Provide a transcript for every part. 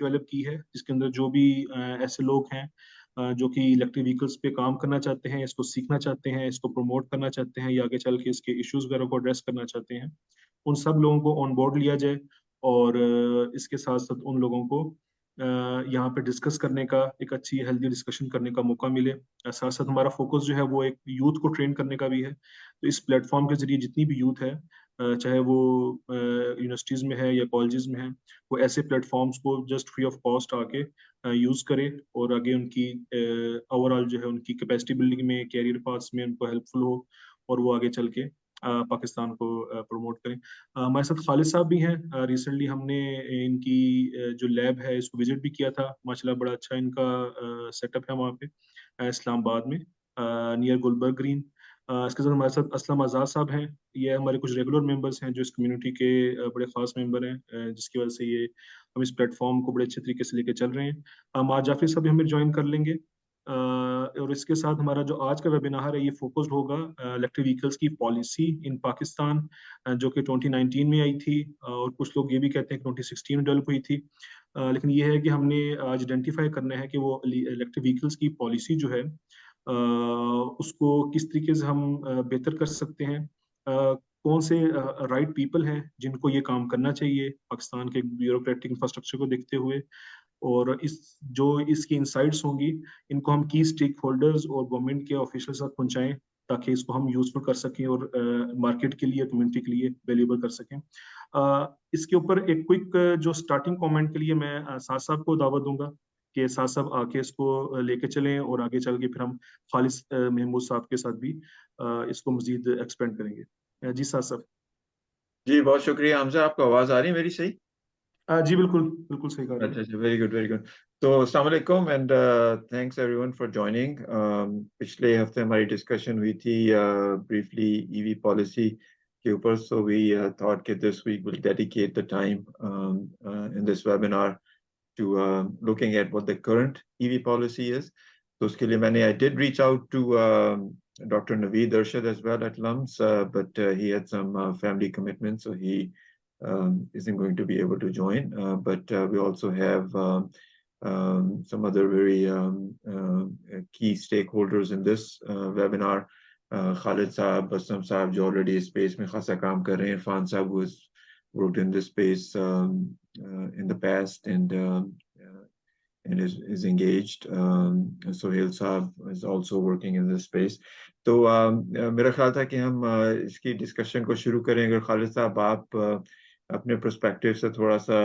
Develop کی ہے جس کے اندر جو بھی ایسے لوگ ہیں جو کہ الیکٹرک وہیکلس پہ کام کرنا چاہتے ہیں، اس کو سیکھنا چاہتے ہیں، اس کو پروموٹ کرنا چاہتے ہیں یا آگے چل کے اس کے ایشوز وغیرہ کو ایڈریس کرنا چاہتے ہیں، ان سب لوگوں کو آن بورڈ لیا جائے اور اس کے ساتھ ساتھ ان لوگوں کو یہاں پہ ڈسکس کرنے کا، ایک اچھی ہیلدی ڈسکشن کرنے کا موقع ملے. ساتھ ساتھ ہمارا فوکس جو ہے وہ ایک یوتھ کو ٹرین کرنے کا بھی ہے. تو اس پلیٹ فارم کے ذریعے جتنی بھی یوتھ ہے چاہے وہ یونیورسٹیز میں ہے یا کالجز میں ہے، وہ ایسے پلیٹ فارمز کو جسٹ فری آف کاسٹ آ کے یوز کرے اور آگے ان کی اوور آل جو ہے ان کی کیپیسٹی بلڈنگ میں، کیریئر پاس میں ان کو ہیلپ فل ہو اور وہ آگے چل کے پاکستان کو پروموٹ کریں. ہمارے ساتھ خالد صاحب بھی ہیں. ریسنٹلی ہم نے ان کی جو لیب ہے اس کو وزٹ بھی کیا تھا. ماشاءاللہ بڑا اچھا ان کا سیٹ اپ ہے وہاں پہ اسلام آباد میں نیئر گلبرگ گرین. اس کے ساتھ ہمارے ساتھ اسلم آزاد صاحب ہیں. یہ ہمارے کچھ ریگولر ممبرس ہیں جو اس کمیونٹی کے بڑے خاص ممبر ہیں جس کی وجہ سے یہ ہم اس پلیٹ فارم کو بڑے اچھے طریقے سے لے کے چل رہے ہیں. مار جعفری صاحب بھی ہمیں جوائن کر لیں گے. اور اس کے ساتھ ہمارا جو آج کا ویبینار ہے یہ فوکسڈ ہوگا الیکٹرک وہیکلس کی پالیسی ان پاکستان جو کہ 2019 میں آئی تھی اور کچھ لوگ یہ بھی کہتے ہیں کہ 2016 میں ڈیولپ ہوئی تھی. لیکن یہ ہے کہ ہم نے آج آئیڈینٹیفائی کرنا ہے کہ وہ الیکٹرک وہیکلس کی پالیسی جو ہے اس کو کس طریقے سے ہم بہتر کر سکتے ہیں. کون سے رائٹ پیپل ہیں جن کو یہ کام کرنا چاہیے پاکستان کے بیوروکریٹک انفراسٹرکچر کو دیکھتے ہوئے، اور اس کی انسائٹس ہوں گی ان کو ہم کی اسٹیک ہولڈرز اور گورنمنٹ کے آفیشل تک پہنچائیں تاکہ اس کو ہم یوزفل کر سکیں اور مارکیٹ کے لیے، کمیونٹی کے لیے ویلیوبل کر سکیں. اس کے اوپر ایک کوئک جو سٹارٹنگ کامنٹ کے لیے میں سعد صاحب کو دعوت دوں گا کہ سعد صاحب آ کے اس کو لے کے چلیں اور آگے چل کے پھر ہم خالد محمود صاحب کے ساتھ بھی اس کو مزید ایکسپینڈ کریں گے. جی سعد صاحب. جی بہت شکریہ حمزہ. آپ کو آواز آ رہی ہے میری صحیح؟ جی بالکل بالکل صحیح کہا. اچھا اچھا، ویری گڈ ویری گڈ. تو السلام علیکم and thanks every one for joining. پچھلے ہفتے ہماری ڈسکشن ہوئی تھی بریفلی ای وی پالیسی کے اوپر. سو وی تھاٹ کہ this week will dedicate the time in this webinar to looking at what the current EV policy is. So uske liye I did reach out to Dr. Naveed Arshad as well at LUMS, but he had some family commitments, so he isn't going to be able to join. But we also have some other very key stakeholders in this webinar. Khalid Saab, Bassam Saab, jo already is space mein khasa kaam kar rahe hain. Irfan Saab, who has worked in this space in the past and is engaged. Sohail Saab is also working in this space. تو میرا خیال تھا کہ ہم اس کی discussion کو شروع کریں. اگر خالد صاحب آپ اپنے پرسپیکٹیو سے تھوڑا سا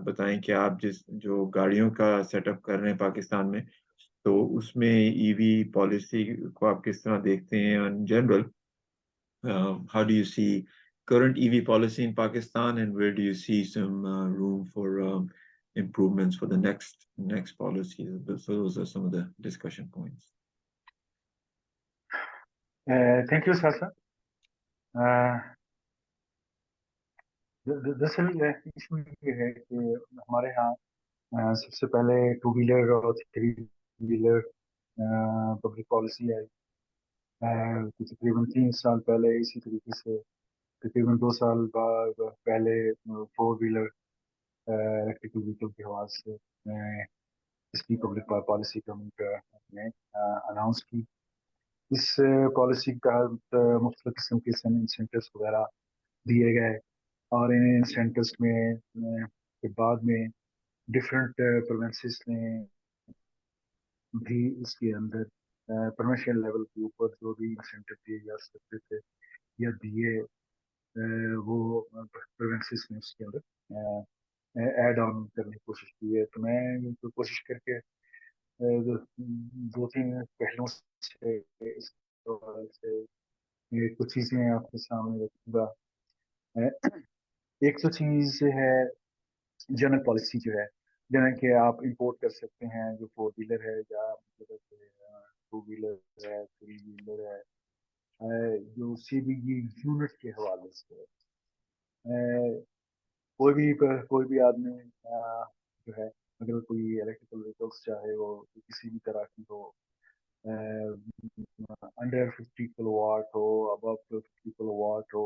بتائیں کہ آپ جو گاڑیوں کا سیٹ اپ کر رہے ہیں پاکستان میں، تو اس میں ای وی پالیسی کو آپ کس طرح دیکھتے ہیں in general. How do you see current EV policy in Pakistan, and where do you see some room for improvements for the next policy? So those are some of the discussion points. Thank you, Sasa. دراصل issue یہ ہے کہ ہمارے ہاں سب سے پہلے 2 wheeler اور 3 wheeler public policy آئی تقریباً 3 سال پہلے. اسی طریقے سے تقریباً 2 سال پہلے 4 ویلر الیکٹرک وہیکل کے حوالے سے اس کی پبلک پالیسی گورنمنٹ نے اناؤنس کی. اس پالیسی کے تحت مختلف قسم کے انسینٹیوز وغیرہ دیے گئے، اور ان انسینٹیوز میں کے بعد میں ڈفرینٹ پروونسز نے بھی اس کے اندر پروونشل لیول کے اوپر جو بھی انسینٹیو دیے جا سکتے تھے یا دیے وہ پروونسز نے اس کے اندر ایڈ آن کرنے کی کوشش کی ہے. تو میں کوشش کر کے 2-3 پہلوؤں سے اس حوالے سے کچھ چیزیں آپ کے سامنے رکھوں گا. ایک تو چیز ہے جنرل پالیسی جو ہے، جنرل کہ آپ امپورٹ کر سکتے ہیں جو 4 ویلر ہے یا 2 ویلر ہے 3 ویلر ہے، جو سی بی جی یونٹ کے حوالے سے کوئی بھی آدمی جو ہے اگر کوئی الیکٹریکل وہیکلس چاہے وہ کسی بھی طرح کی ہو، انڈر 50 کلو واٹ ہو، ابو 50 کلو واٹ ہو،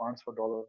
$500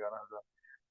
11,000।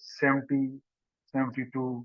72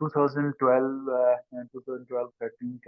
2012-13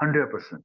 100%।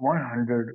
100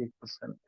1%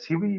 CBE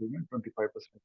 25%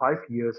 5 years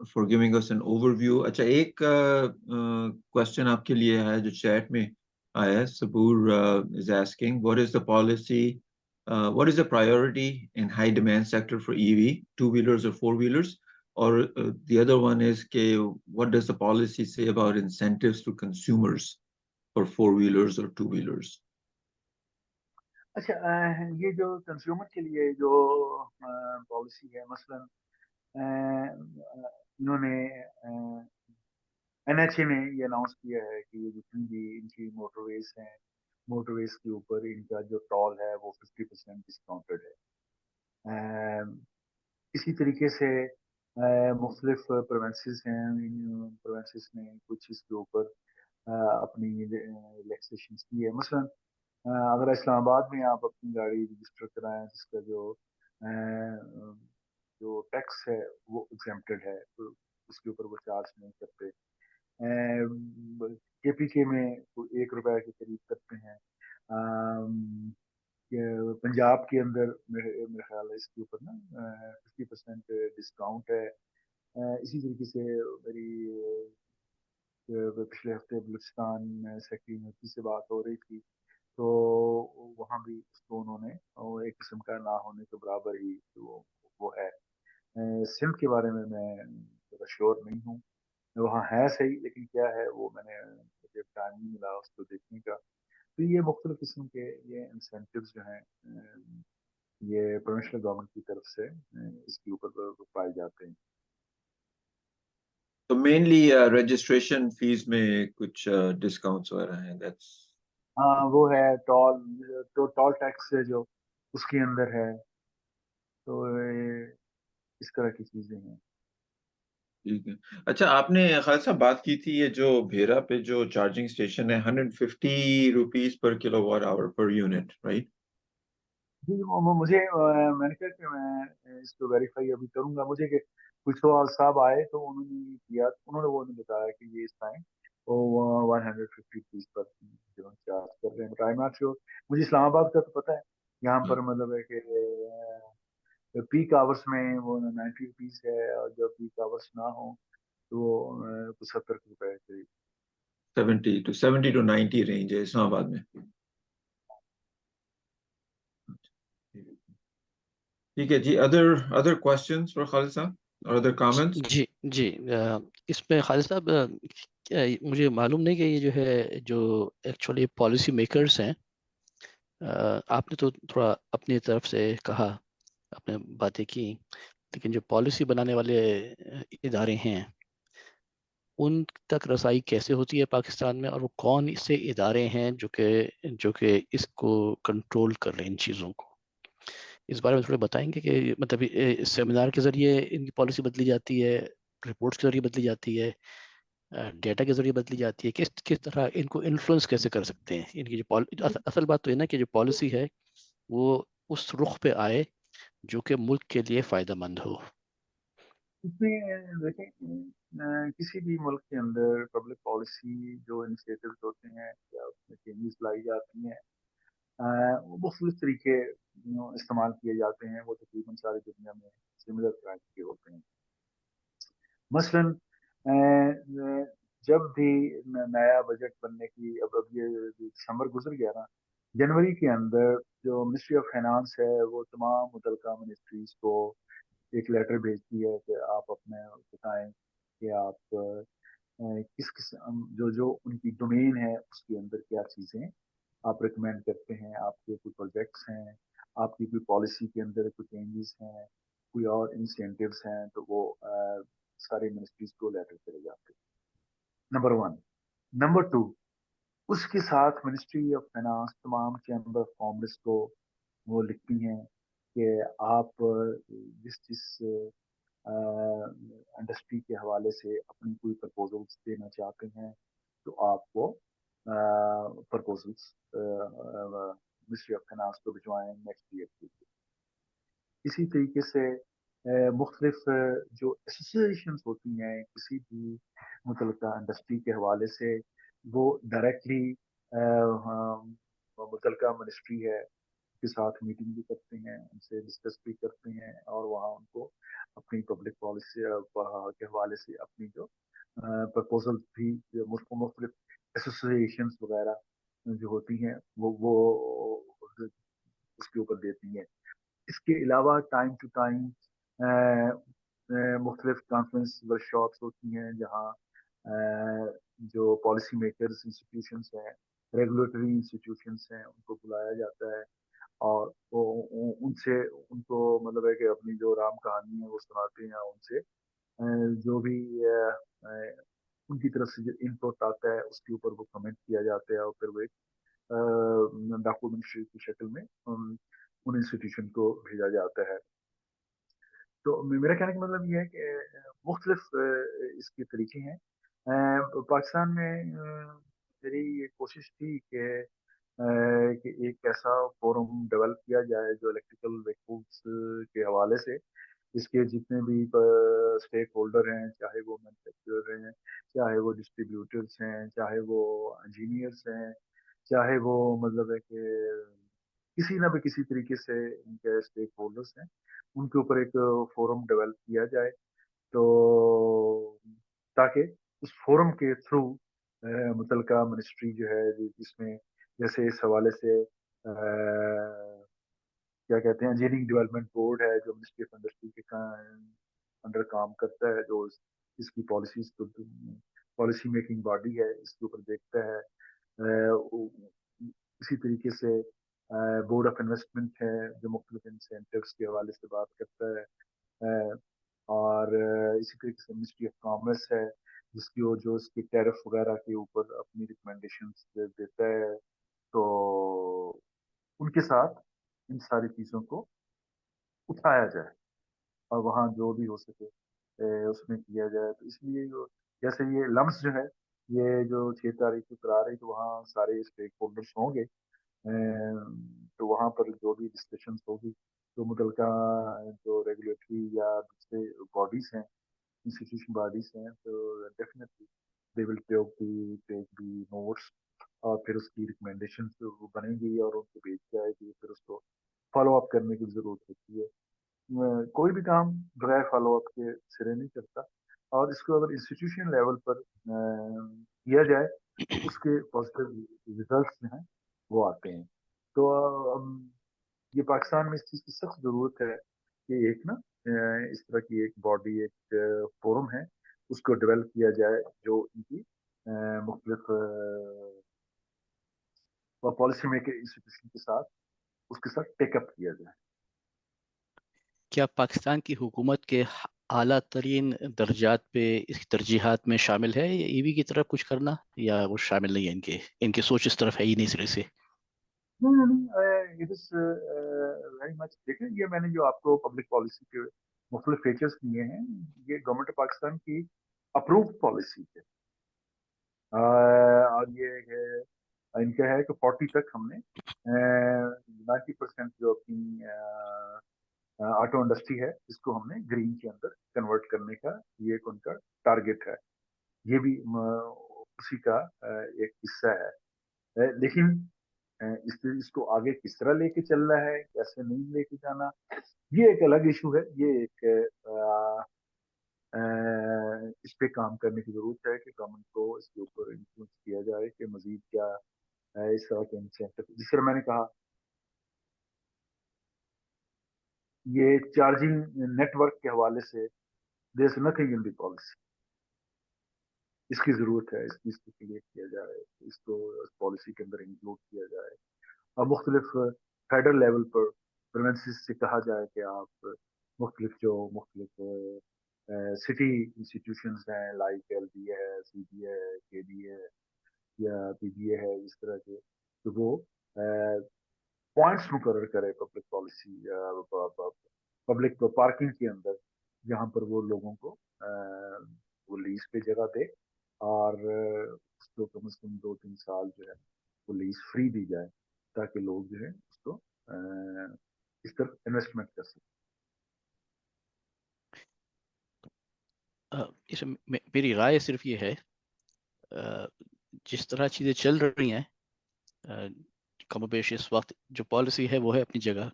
for giving us an overview. اچھا ایک question آپ کے لیے ہے جو chat میں آیا ہے. Sabur is asking, what is the policy, what is the priority in high demand sector for EV, two-wheelers or four-wheelers? Or the other one is, what does the policy say about incentives to consumers for four-wheelers or two-wheelers? اچھا یہ جو consumer کے لیے جو policy ہے، مثلا انہوں نے NHA نے یہ اناؤنس کیا ہے کہ یہ جتنی بھی ان کی موٹر ویز ہیں، موٹر ویز کے اوپر ان کا جو ٹول ہے وہ 50% ڈسکاؤنٹڈ ہے. اسی طریقے سے مختلف پروونسز ہیں، ان پروونسز نے کچھ اس کے اوپر اپنی ریلیکسیشنز کی ہے. مثلا اگر اسلام آباد میں آپ اپنی گاڑی رجسٹر کرائیں جس کا جو ٹیکس ہے وہ ایگزمپٹڈ ہے، تو اس کے اوپر وہ چارج نہیں کرتے. KPK میں 1 روپے کے قریب کرتے ہیں. پنجاب کے اندر میرے خیال ہے اس کے اوپر نا 50% ڈسکاؤنٹ ہے. اسی طریقے سے میری پچھلے ہفتے بلوچستان سیکٹری یونیورسٹی سے بات ہو رہی تھی، تو وہاں بھی اس کو انہوں نے ایک قسم کا نہ ہونے کے برابر ہی وہ ہے. سندھ کے بارے میں ذرا شیور نہیں ہوں، وہاں ہے صحیح، لیکن کیا ہے وہ میں نے مجھے ٹائم نہیں ملا اس کو دیکھنے کا. تو یہ مختلف قسم کے یہ انسینٹیوز جو ہیں یہ پروونشل گورنمنٹ کی طرف سے اس کے اوپر پائے جاتے ہیں. تو مینلی رجسٹریشن فیس میں کچھ ڈسکاؤنٹس وغیرہ ہیں. ہاں وہ ہے ٹول ٹیکس ہے جو اس کے اندر ہے، تو اس طرح کی چیزیں ہیں. ٹھیک ہے. اچھا آپ نے خالد صاحب بات کی تھی یہ جو بھیرا پہ جو چارجنگ اسٹیشن ہے 150 rupees per kilowatt hour per unit, right? جی مجھے میں نے کہا کہ میں اس کو ویریفائی ابھی کروں گا. مجھے کہ کچھ صاحب آئے تو انہوں نے کیا، انہوں نے بتایا کہ یہ اس ٹائم وہ 150 روپیز پر چارج کر رہے ہیں. But I am not sure. مجھے اسلام آباد کا تو پتہ ہے، یہاں پر مطلب ہے کہ پیک آورس میں وہ 90 روپیز ہے، اور جب پیک آورس نہ ہوں تو وہ 70 روپے قریب. 70 to 90 رینج ہے اسلام آباد میں. ٹھیک ہے جی. other questions for خالد صاحب or other comments? جی اس میں خالد صاحب مجھے معلوم نہیں کہ یہ جو ہے جو ایکچولی پالیسی میکرز ہیں، آپ نے تو تھوڑا اپنی طرف سے کہا، آپ نے باتیں کی، لیکن جو پالیسی بنانے والے ادارے ہیں ان تک رسائی کیسے ہوتی ہے پاکستان میں، اور وہ کون سے ادارے ہیں جو کہ اس کو کنٹرول کر رہے ہیں ان چیزوں کو؟ اس بارے میں تھوڑا بتائیں گے کہ مطلب سیمینار کے ذریعے ان کی پالیسی بدلی جاتی ہے، رپورٹس کے ذریعے بدلی جاتی ہے، ڈیٹا کے ذریعے بدلی جاتی ہے، کس طرح ان کو انفلوئنس کیسے کر سکتے ہیں؟ ان کی جو اصل بات تو ہے نا کہ جو پالیسی ہے وہ اس رخ پہ آئے جو کہ ملک کے لیے فائدہ مند ہو. اس میں دیکھیں کسی بھی ملک کے اندر پبلک پالیسی جو انیشیٹوز ہوتے ہیں یا اس میں چینجز لائی جاتی ہیں وہ مختلف طریقے استعمال کیے جاتے ہیں. وہ تقریباً ساری دنیا میں سملر طرح کے ہوتے ہیں. مثلا جب بھی نیا بجٹ بننے کی اب یہ دسمبر گزر گیا نا، جنوری کے اندر جو منسٹری آف فائنانس ہے وہ تمام متعلقہ منسٹریز کو ایک لیٹر بھیجتی ہے کہ آپ اپنے بتائیں کہ آپ کس قسم جو ان کی ڈومین ہے اس کے اندر کیا چیزیں آپ ریکمینڈ کرتے ہیں، آپ کے کوئی پروجیکٹس ہیں، آپ کی کوئی پالیسی کے اندر کوئی چینجز ہیں، کوئی اور انسینٹیوز ہیں، تو وہ سارے منسٹریز کو لیٹر کرے جاتے ہیں. نمبر 1. نمبر 2، اس کے ساتھ منسٹری آف فائنانس تمام چیمبر آف کامرس کو وہ لکھتی ہیں کہ آپ جس انڈسٹری کے حوالے سے اپنی کوئی پرپوزلس دینا چاہتے ہیں تو آپ کو پرپوزلس منسٹری آف فائنانس کو بھجوائیں نیکسٹ ایئر کے لیے. اسی طریقے سے مختلف جو ایسوسیشنز ہوتی ہیں کسی بھی متعلقہ انڈسٹری کے حوالے سے، وہ ڈائریکٹلی متعلقہ منسٹری ہے کے ساتھ میٹنگ بھی کرتے ہیں, ان سے ڈسکس بھی کرتے ہیں, اور وہاں ان کو اپنی پبلک پالیسی کے حوالے سے اپنی جو پرپوزل بھی مختلف ایسوسیشنز وغیرہ جو ہوتی ہیں وہ اس کے اوپر دیتی ہیں. اس کے علاوہ ٹائم ٹو ٹائم مختلف کانفرنس ورکشاپس ہوتی ہیں جہاں جو پالیسی میکرز انسٹیٹیوشنس ہیں, ریگولیٹری انسٹیٹیوشنس ہیں, ان کو بلایا جاتا ہے اور ان سے ان کو مطلب ہے کہ اپنی جو رام کہانی ہے وہ سناتے ہیں. ان سے جو بھی ان کی طرف سے جو انپوٹ آتا ہے اس کے اوپر وہ کمنٹ کیا جاتا ہے, اور پھر وہ ایک ڈاکومنٹ کی شکل میں ان انسٹیٹیوشن کو بھیجا جاتا ہے. تو میرا کہنے کا مطلب یہ ہے کہ مختلف اس کے طریقے ہیں. پاکستان میں میری یہ کوشش تھی کہ ایک ایسا فورم ڈیولپ کیا جائے جو الیکٹریکل ویکلز کے حوالے سے اس کے جتنے بھی اسٹیک ہولڈر ہیں, چاہے وہ مینوفیکچرر ہیں, چاہے وہ ڈسٹریبیوٹرس ہیں, چاہے وہ انجینئرس ہیں, چاہے وہ مطلب ہے کہ کسی نہ بھی کسی طریقے سے ان کے اسٹیک ہولڈرس ہیں, ان کے اوپر ایک فورم ڈیولپ کیا جائے, تو تاکہ اس فورم کے تھرو متعلقہ منسٹری جو ہے جس میں جیسے اس حوالے سے کیا کہتے ہیں انجینئرنگ ڈیولپمنٹ بورڈ ہے جو منسٹری آف انڈسٹری کے انڈر کام کرتا ہے, جو اس کی پالیسیز پالیسی میکنگ باڈی ہے, اس کے اوپر دیکھتا ہے. اسی طریقے سے بورڈ آف انویسٹمنٹ ہے جو مختلف انسینٹیوز کے حوالے سے بات کرتا ہے, اور اسی طریقے سے منسٹری آف کامرس ہے جس کی جو اس کی ٹیرف وغیرہ کے اوپر اپنی ریکمنڈیشنز دیتا ہے. تو ان کے ساتھ ان ساری چیزوں کو اٹھایا جائے اور وہاں جو بھی ہو سکے اس میں کیا جائے. تو اس لیے جیسے یہ لمس جو ہے یہ جو 6 تاریخ کو کرا رہی, تو وہاں سارے اسٹیک ہولڈرس ہوں گے, تو وہاں پر جو بھی ڈسکشنز ہوگی تو متعلقہ جو ریگولیٹری یا دوسرے باڈیز ہیں, انسٹیٹیوشن باڈیز ہیں, تو definitely they will take the notice, اور پھر اس کی ریکمنڈیشنز بنیں گی اور ان کو بھیج جائے گی. پھر اس کو فالو اپ کرنے کی ضرورت ہوتی ہے. کوئی بھی کام بغیر فالو اپ کے سرے نہیں کرتا, اور اس کو اگر انسٹیٹیوشن لیول پر کیا جائے تو اس کے پازیٹیو ریزلٹس جو ہیں وہ آتے ہیں. تو یہ پاکستان میں اس چیز کی سخت ضرورت ہے کہ ایک نا اس طرح کی ایک باڈی, ایک فورم ہے, اس کو ڈیولپ کیا جائے جو ان کی مختلف پالیسی میکر انسٹیٹیوشن کے ساتھ اس کے ساتھ ٹیک اپ کیا جائے. کیا پاکستان کی حکومت کے اعلیٰ ترین درجات پہ اس کی ترجیحات میں شامل ہے ای وی کی طرف کچھ کرنا, یا وہ شامل نہیں ہے, ان کی سوچ اس طرف ہے ہی نہیں سرے سے؟ Very much. دیکھیں یہ میں نے جو آپ کو پبلک پالیسی کے مختلف فیچرز دیے ہیں, یہ گورنمنٹ پاکستان کی اپرووڈ پالیسی ہے, اور یہ ان کا ہے کہ 40 تک ہم نے 90% جو اپنی آٹو انڈسٹری ہے اس کو ہم نے گرین کے اندر کنورٹ کرنے کا یہ ایک ان کا ٹارگیٹ ہے. یہ بھی اسی کا ایک حصہ ہے. لیکن اس کو آگے کس طرح لے کے چل رہا ہے, کیسے نہیں لے کے جانا, یہ ایک الگ ایشو ہے. یہ ایک اس پہ کام کرنے کی ضرورت ہے کہ گورنمنٹ کو اس کے اوپر انفلوئنس کیا جائے کہ مزید کیا اس طرح کے انسینٹو. جس طرح میں نے کہا یہ چارجنگ نیٹ ورک کے حوالے سے دیر is nothing in the policy. اس کی ضرورت ہے, اس چیز کو کلیئر کیا جائے, اس کو پالیسی کے اندر انکلوڈ کیا جائے, اور مختلف فیڈرل لیول پر پروونسز سے کہا جائے کہ آپ مختلف سٹی انسٹیٹیوشنز ہیں لائک ایل ڈی ہے, سی ڈی ہے, کے ڈی ہے یا پی ڈی اے ہے, اس طرح کے, تو وہ پوائنٹس مقرر کرے پبلک پالیسی پبلک پارکنگ کے اندر, جہاں پر وہ لوگوں کو وہ لیز پہ جگہ دے, اور اس کو کم از کم 2-3 سال جو ہے وہ لیز فری دی جائے تاکہ لوگ جو ہے اس کو اس طرف انویسٹمنٹ کر سکیں. میری رائے صرف یہ ہے, جس طرح چیزیں چل رہی ہیں کم و بیش اس وقت جو پالیسی ہے وہ ہے اپنی جگہ.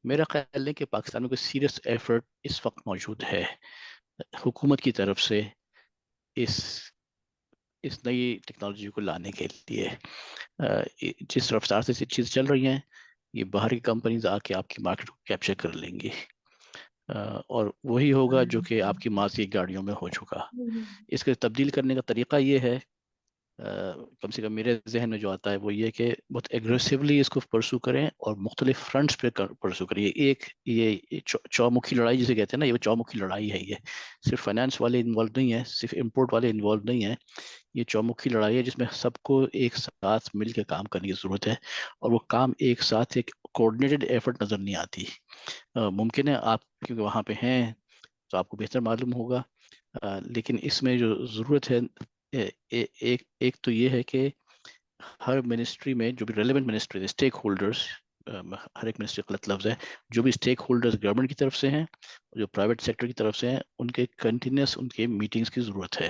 میرا خیال ہے کہ پاکستان میں کوئی سیریس ایفرٹ اس وقت موجود ہے حکومت کی طرف سے اس نئی ٹیکنالوجی کو لانے کے لیے. جس رفتار سے یہ چیز چل رہی ہیں یہ باہر کی کمپنیز آ کے آپ کی مارکیٹ کو کیپچر کر لیں گی اور وہی ہوگا جو کہ آپ کی ماضی گاڑیوں میں ہو چکا. اس کے تبدیل کرنے کا طریقہ یہ ہے کم سے کم میرے ذہن میں جو آتا ہے وہ یہ کہ بہت ایگریسیولی اس کو پرسو کریں اور مختلف فرنٹس پہ پرسو کریں. یہ چومکھی لڑائی جسے کہتے ہیں نا, یہ چومکھی لڑائی ہے. یہ صرف فائنانس والے انوالو نہیں ہیں, صرف امپورٹ والے انوالو نہیں ہیں. یہ چومکھی لڑائی ہے جس میں سب کو ایک ساتھ مل کے کام کرنے کی ضرورت ہے اور وہ کام ایک ساتھ ایک کوآرڈینیٹڈ ایفرٹ نظر نہیں آتی. ممکن ہے آپ کیونکہ وہاں پہ ہیں تو آپ کو بہتر معلوم ہوگا, لیکن اس میں جو ضرورت ہے ایک تو یہ ہے کہ ہر منسٹری میں جو بھی ریلیونٹ منسٹری اسٹیک ہولڈرز, ہر ایک منسٹری غلط لفظ ہے, جو بھی اسٹیک ہولڈرز گورنمنٹ کی طرف سے ہیں جو پرائیویٹ سیکٹر کی طرف سے ہیں ان کے کنٹینیوس ان کے میٹنگز کی ضرورت ہے,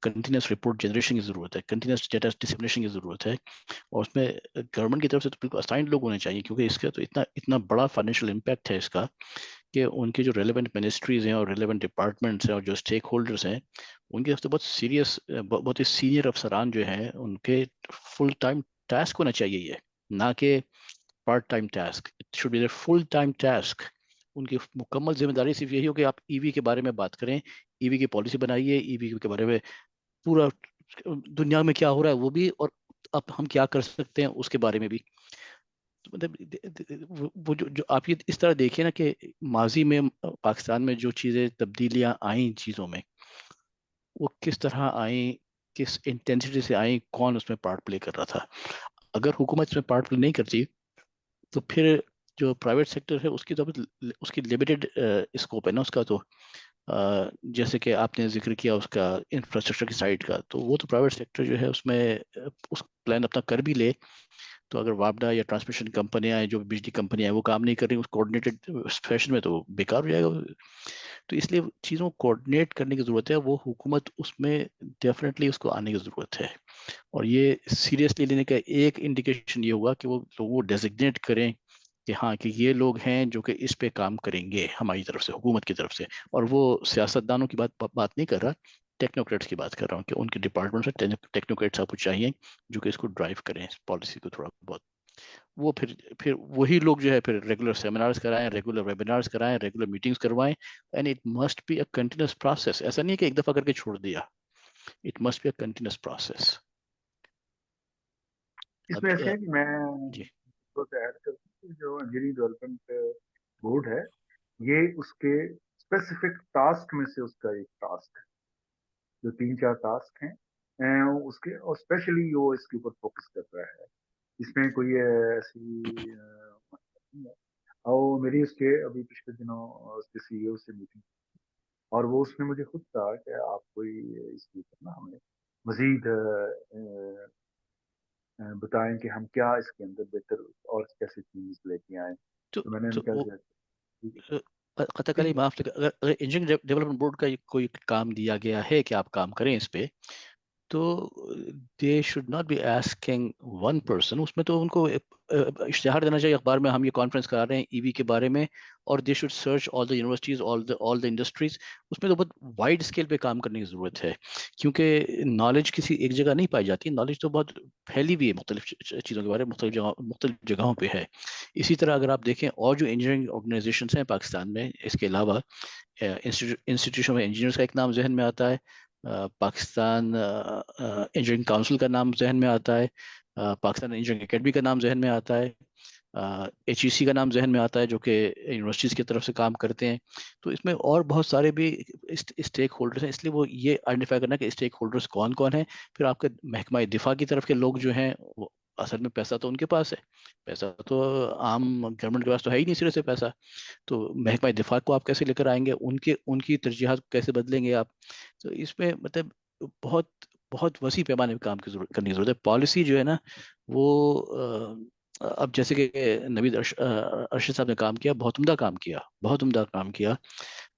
کنٹینیوس رپورٹ جنریشن کی ضرورت ہے, کنٹینیوس ڈیٹا ڈسپلنیشن کی ضرورت ہے. اور اس میں گورنمنٹ کی طرف سے تو بالکل اسائنڈ لوگ ہونے چاہیے کیونکہ اس کا تو اتنا بڑا فائنینشیل امپیکٹ ہے اس کا کہ ان کے جو ریلیونٹ منسٹریز ہیں اور ریلیونٹ ڈپارٹمنٹس ہیں اور جو اسٹیک ہولڈرز ہیں ان کی طرف سے بہت سیریس بہت ہی سینئر افسران جو ہیں ان کے فل ٹائم ٹاسک ہونا چاہیے یہ, نہ کہ part time task. It should be a full time task. ان کی مکمل ذمہ داری صرف یہی ہو کہ آپ ای وی کے بارے میں بات کریں, ای وی کی پالیسی بنائیے, ای وی کے بارے میں پورا دنیا میں کیا ہو رہا ہے وہ بھی, اور اب ہم کیا کر سکتے ہیں اس کے بارے میں بھی. مطلب وہ جو آپ یہ اس طرح دیکھیں نا کہ ماضی میں پاکستان میں جو چیزیں تبدیلیاں آئیں چیزوں میں وہ کس طرح آئیں, کس انٹینسٹی سے آئیں, کون اس میں پارٹ پلے کر رہا تھا. اگر حکومت اس میں پارٹ پلے نہیں کرتی تو پھر جو پرائیویٹ سیکٹر ہے اس کی تو اس کی لمیٹڈ اسکوپ ہے نا اس کا. تو جیسے کہ آپ نے ذکر کیا اس کا انفراسٹرکچر کی سائڈ کا, تو وہ تو پرائیویٹ سیکٹر جو ہے اس میں اس پلان اپنا کر بھی لے تو اگر وابڈا یا ٹرانسمیشن کمپنیاں ہیں جو بجلی کمپنیاں ہیں وہ کام نہیں کر رہی اس کوآرڈینیٹڈ فیشن میں تو بیکار ہو جائے گا. تو اس لیے چیزوں کو کوآرڈینیٹ کرنے کی ضرورت ہے, وہ حکومت اس میں ڈیفینیٹلی اس کو آنے کی ضرورت ہے. اور یہ سیریسلی لینے کا ایک انڈیکیشن یہ ہوگا کہ وہ لوگوں کو ڈیزگنیٹ کریں کہ ہاں کہ یہ لوگ ہیں جو کہ اس پہ کام کریں گے ہماری طرف سے, حکومت کی طرف سے. اور وہ سیاستدانوں کی بات نہیں کر رہا, ٹیکنوکریٹس کی بات کر رہا ہوں کہ ان کے ڈپارٹمنٹ سے ٹیکنوکریٹس آپ کو چاہیے جو کہ اس کو ڈرائیو کریں پالیسی کو تھوڑا بہت. وہ پھر وہی لوگ جو ہے پھر ریگولر سیمینارز کرائیں, ریگولر ویبینارز کرائیں, ریگولر میٹنگز کروائیں. And it must be a continuous process. ایسا نہیں کہ ایک دفعہ کر کے چھوڑ دیا, it must be a continuous process. اس میں ایسے ہے کہ میں جی ایڈ کروں کہ جو انجینئرنگ ڈیولپمنٹ بورڈ ہے یہ اس کے اسپیسیفک ٹاسک میں سے اس کا ایک ٹاسک ہے, جو 3-4 ٹاسک ہیں اس کے, اور اسپیشلی وہ اس کے اوپر فوکس کر رہا ہے. اس میں کوئی ایسی اور میری اس کے ابھی پچھلے دنوں اس کے سی ای او سے میٹنگ اور وہ اس نے مجھے خود کہا کہ آپ کوئی اس کے اوپر نا ہمیں مزید بتائیں کہ ہم کیا اس کے اندر بہتر اور کیسے چیز لے کے آئیں. تو میں نے ان کا قطع کلی معاف, اگر انجینئرنگ ڈیولپمنٹ بورڈ کا کوئی کام دیا گیا ہے کہ آپ کام کریں اس پہ, تو they should not be asking one person. اس میں تو ان کو اشتہار دینا چاہیے اخبار میں, ہم یہ کانفرنس کرا رہے ہیں ای وی کے بارے میں, اور they should search all the universities, all the industries. اس میں تو بہت وائڈ اسکیل پہ کام کرنے کی ضرورت ہے کیونکہ نالج کسی ایک جگہ نہیں پائی جاتی, نالج تو بہت پھیلی ہوئی ہے مختلف چیزوں کے بارے میں, مختلف جگہوں پہ ہے. اسی طرح اگر آپ دیکھیں اور جو انجینئرنگ آرگنائزیشنس ہیں پاکستان میں, اس کے علاوہ انسٹیٹیوشن میں انجینئرس کا ایک نام ذہن میں آتا ہے, پاکستان انجینئرنگ کاؤنسل کا نام ذہن میں آتا ہے, پاکستان انجینئرنگ اکیڈمی کا نام ذہن میں آتا ہے, ایچ ای سی کا نام ذہن میں آتا ہے جو کہ یونیورسٹیز کی طرف سے کام کرتے ہیں. تو اس میں اور بہت سارے بھی اسٹیک ہولڈرس ہیں, اس لیے وہ یہ آئیڈینٹیفائی کرنا کہ اسٹیک ہولڈرس کون کون ہیں. پھر آپ کے محکمہ دفاع کی طرف کے لوگ جو ہیں وہ اصل میں پیسہ تو ان کے پاس ہے, پیسہ تو عام گورنمنٹ کے پاس تو ہے ہی نہیں سرے سے پیسہ. تو محکمہ دفاع کو آپ کیسے لے کر آئیں گے, ان کی ترجیحات کیسے بدلیں گے آپ. تو اس میں مطلب بہت وسیع پیمانے پہ کام کرنے کی ضرورت ہے. پالیسی جو ہے نا وہ اب جیسے کہ نوید ارشد صاحب نے کام کیا، بہت عمدہ کام کیا،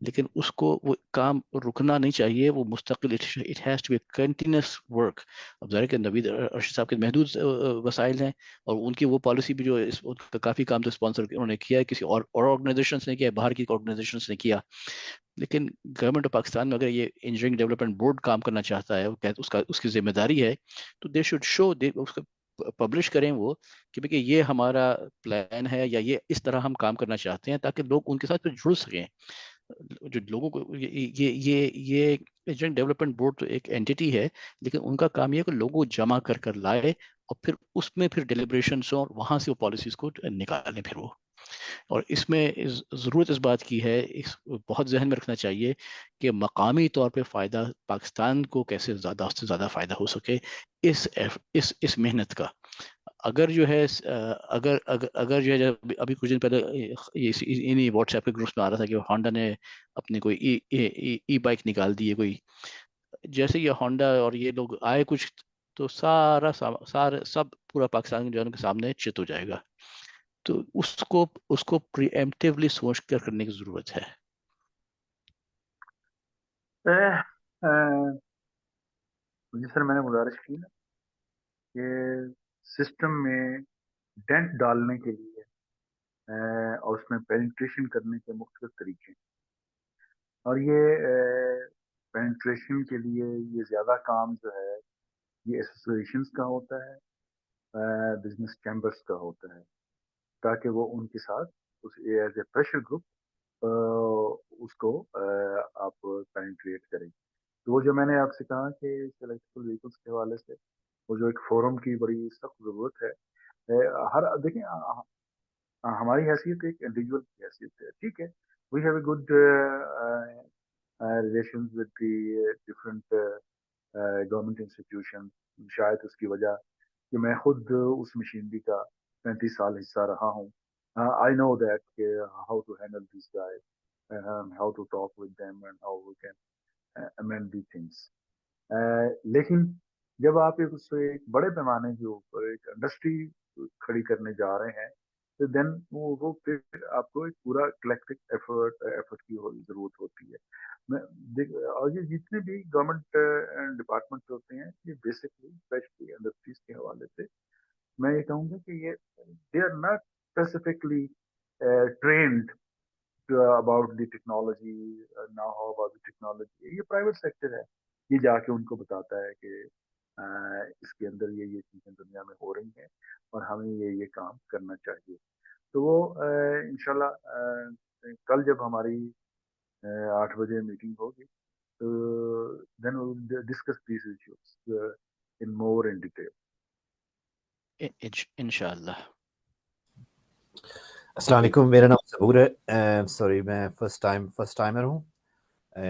لیکن اس کو وہ کام رکنا نہیں چاہیے، وہ مستقل، it has to be continuous work. اب ظاہر ہے کہ نوید ارشد صاحب کے محدود وسائل ہیں، اور ان کی وہ پالیسی بھی جو ان کا کافی کام تو اسپانسر انہوں نے کیا ہے، کسی اور آرگنائزیشنس نے کیا ہے، باہر کی آرگنائزیشنس نے کیا. لیکن گورنمنٹ آف پاکستان میں اگر یہ انجینئرنگ ڈیولپمنٹ بورڈ کام کرنا چاہتا ہے، اس کی ذمہ داری ہے، تو دے شوڈ شو، اس کو پبلش کریں وہ کہ یہ ہمارا پلان ہے، یا یہ اس طرح ہم کام کرنا چاہتے ہیں، تاکہ لوگ ان کے ساتھ پھر جڑ سکیں. جو لوگوں کو یہ ایجنٹ ڈیولپمنٹ بورڈ تو ایک اینٹی ہے، لیکن ان کا کام یہ ہے کہ لوگوں کو جمع کر لائے، اور پھر اس میں پھر ڈیلیبریشنس ہوں، اور وہاں سے وہ پالیسیز کو نکالیں پھر وہ. اور اس میں ضرورت اس بات کی ہے، بہت ذہن میں رکھنا چاہیے کہ مقامی طور پہ فائدہ پاکستان کو کیسے زیادہ سے زیادہ فائدہ ہو سکے اس محنت کا. اگر جو ہے اگر جو ہے ابھی کچھ دن پہلے انہی واٹس ایپ کے گروپس میں آ رہا تھا کہ ہونڈا نے اپنی کوئی ای بائک نکال دی ہے کوئی. جیسے یہ ہونڈا اور یہ لوگ آئے کچھ، تو سب پورا پاکستان جو ہے ان کے سامنے چت ہو جائے گا. تو اس کو پری ایمپٹیولی سوچ کر کرنے کی ضرورت ہے. جی سر، میں نے گزارش کی نا کہ سسٹم میں ڈینٹ ڈالنے کے لیے اور اس میں پینٹریشن کرنے کے مختلف طریقے، اور یہ پینٹریشن کے لیے یہ زیادہ کام جو ہے یہ ایسوسیشنز کا ہوتا ہے، بزنس چیمبرز کا ہوتا ہے، تاکہ وہ ان کے ساتھ ایز اے پریشر گروپ اس کو آپ پینٹریٹ کریں. تو وہ جو میں نے آپ سے کہا کہ الیکٹرکل وہیکلس کے حوالے سے وہ جو ایک فورم کی بڑی سخت ضرورت ہے. دیکھیں ہماری حیثیت ایک انڈیویجول کی حیثیت ہے، ٹھیک ہے، we have a good relations with the different government institution. شاید اس کی وجہ کہ میں خود اس مشینری کا 35 سال حصہ رہا ہوں. I know that how to handle these guys, how to talk with them and how we can amend the things. لیکن جب آپ ایک بڑے پیمانے کے اوپر ایک انڈسٹری کھڑی کرنے جا رہے ہیں، تو دین وہ پھر آپ کو ایک پورا کلیکٹیو ایفرٹ کی ضرورت ہوتی ہے. اور یہ جتنے بھی گورنمنٹ ڈپارٹمنٹ ہوتے ہیں، یہ بیسکلی اسپیشلی انڈسٹریز کے حوالے سے میں یہ کہوں گا کہ یہ they are not specifically trained about the technology, now how about the technology. یہ پرائیویٹ سیکٹر ہے، یہ جا کے ان کو بتاتا ہے کہ اس کے اندر یہ چیزیں دنیا میں ہو رہی ہیں اور ہمیں یہ کام کرنا چاہیے. تو وہ انشاءاللہ کل جب ہماری 8 بجے میٹنگ ہوگی تو then we will discuss these issues in more in detail. انشاءاللہ. السلام علیکم، میرا نام صبور ہے. سوری، میں فرسٹ ٹائمر ہوں.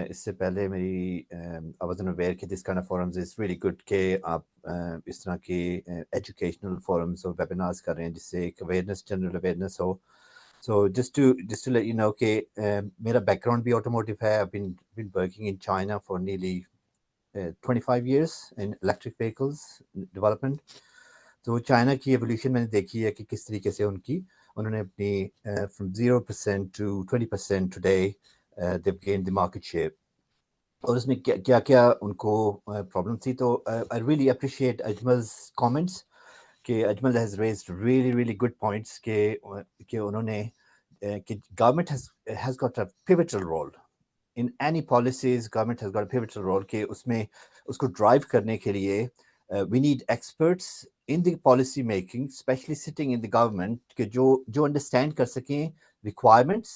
اس سے پہلے میری I wasn't aware کہ this kind of forums is really good کہ آپ اس طرح کے ایجوکیشنل فورمز اور ویبینارز کر رہے ہیں جس سے ایک awareness, general awareness who. So just to let you know کہ میرا بیک گراؤنڈ بھی آٹوموٹیو ہے. I've been working in China for nearly 25 years in electric vehicles development. تو چائنا کی ایولیوشن میں نے دیکھی ہے کہ کس طریقے سے انہوں نے اپنی from 0% to 20% today they've gained the market share. اور اس میں کیا کیا ان کو پرابلم تھی. تو I really appreciate Ajmal's comments کہ Ajmal has raised really good points کہ انہوں نے کہ government has got a pivotal role in any policies. Government has got a pivotal role کہ اس میں اس کو ڈرائیو کرنے کے لیے we need experts in the policy making, especially sitting in the government کہ جو understand کر سکیں requirements,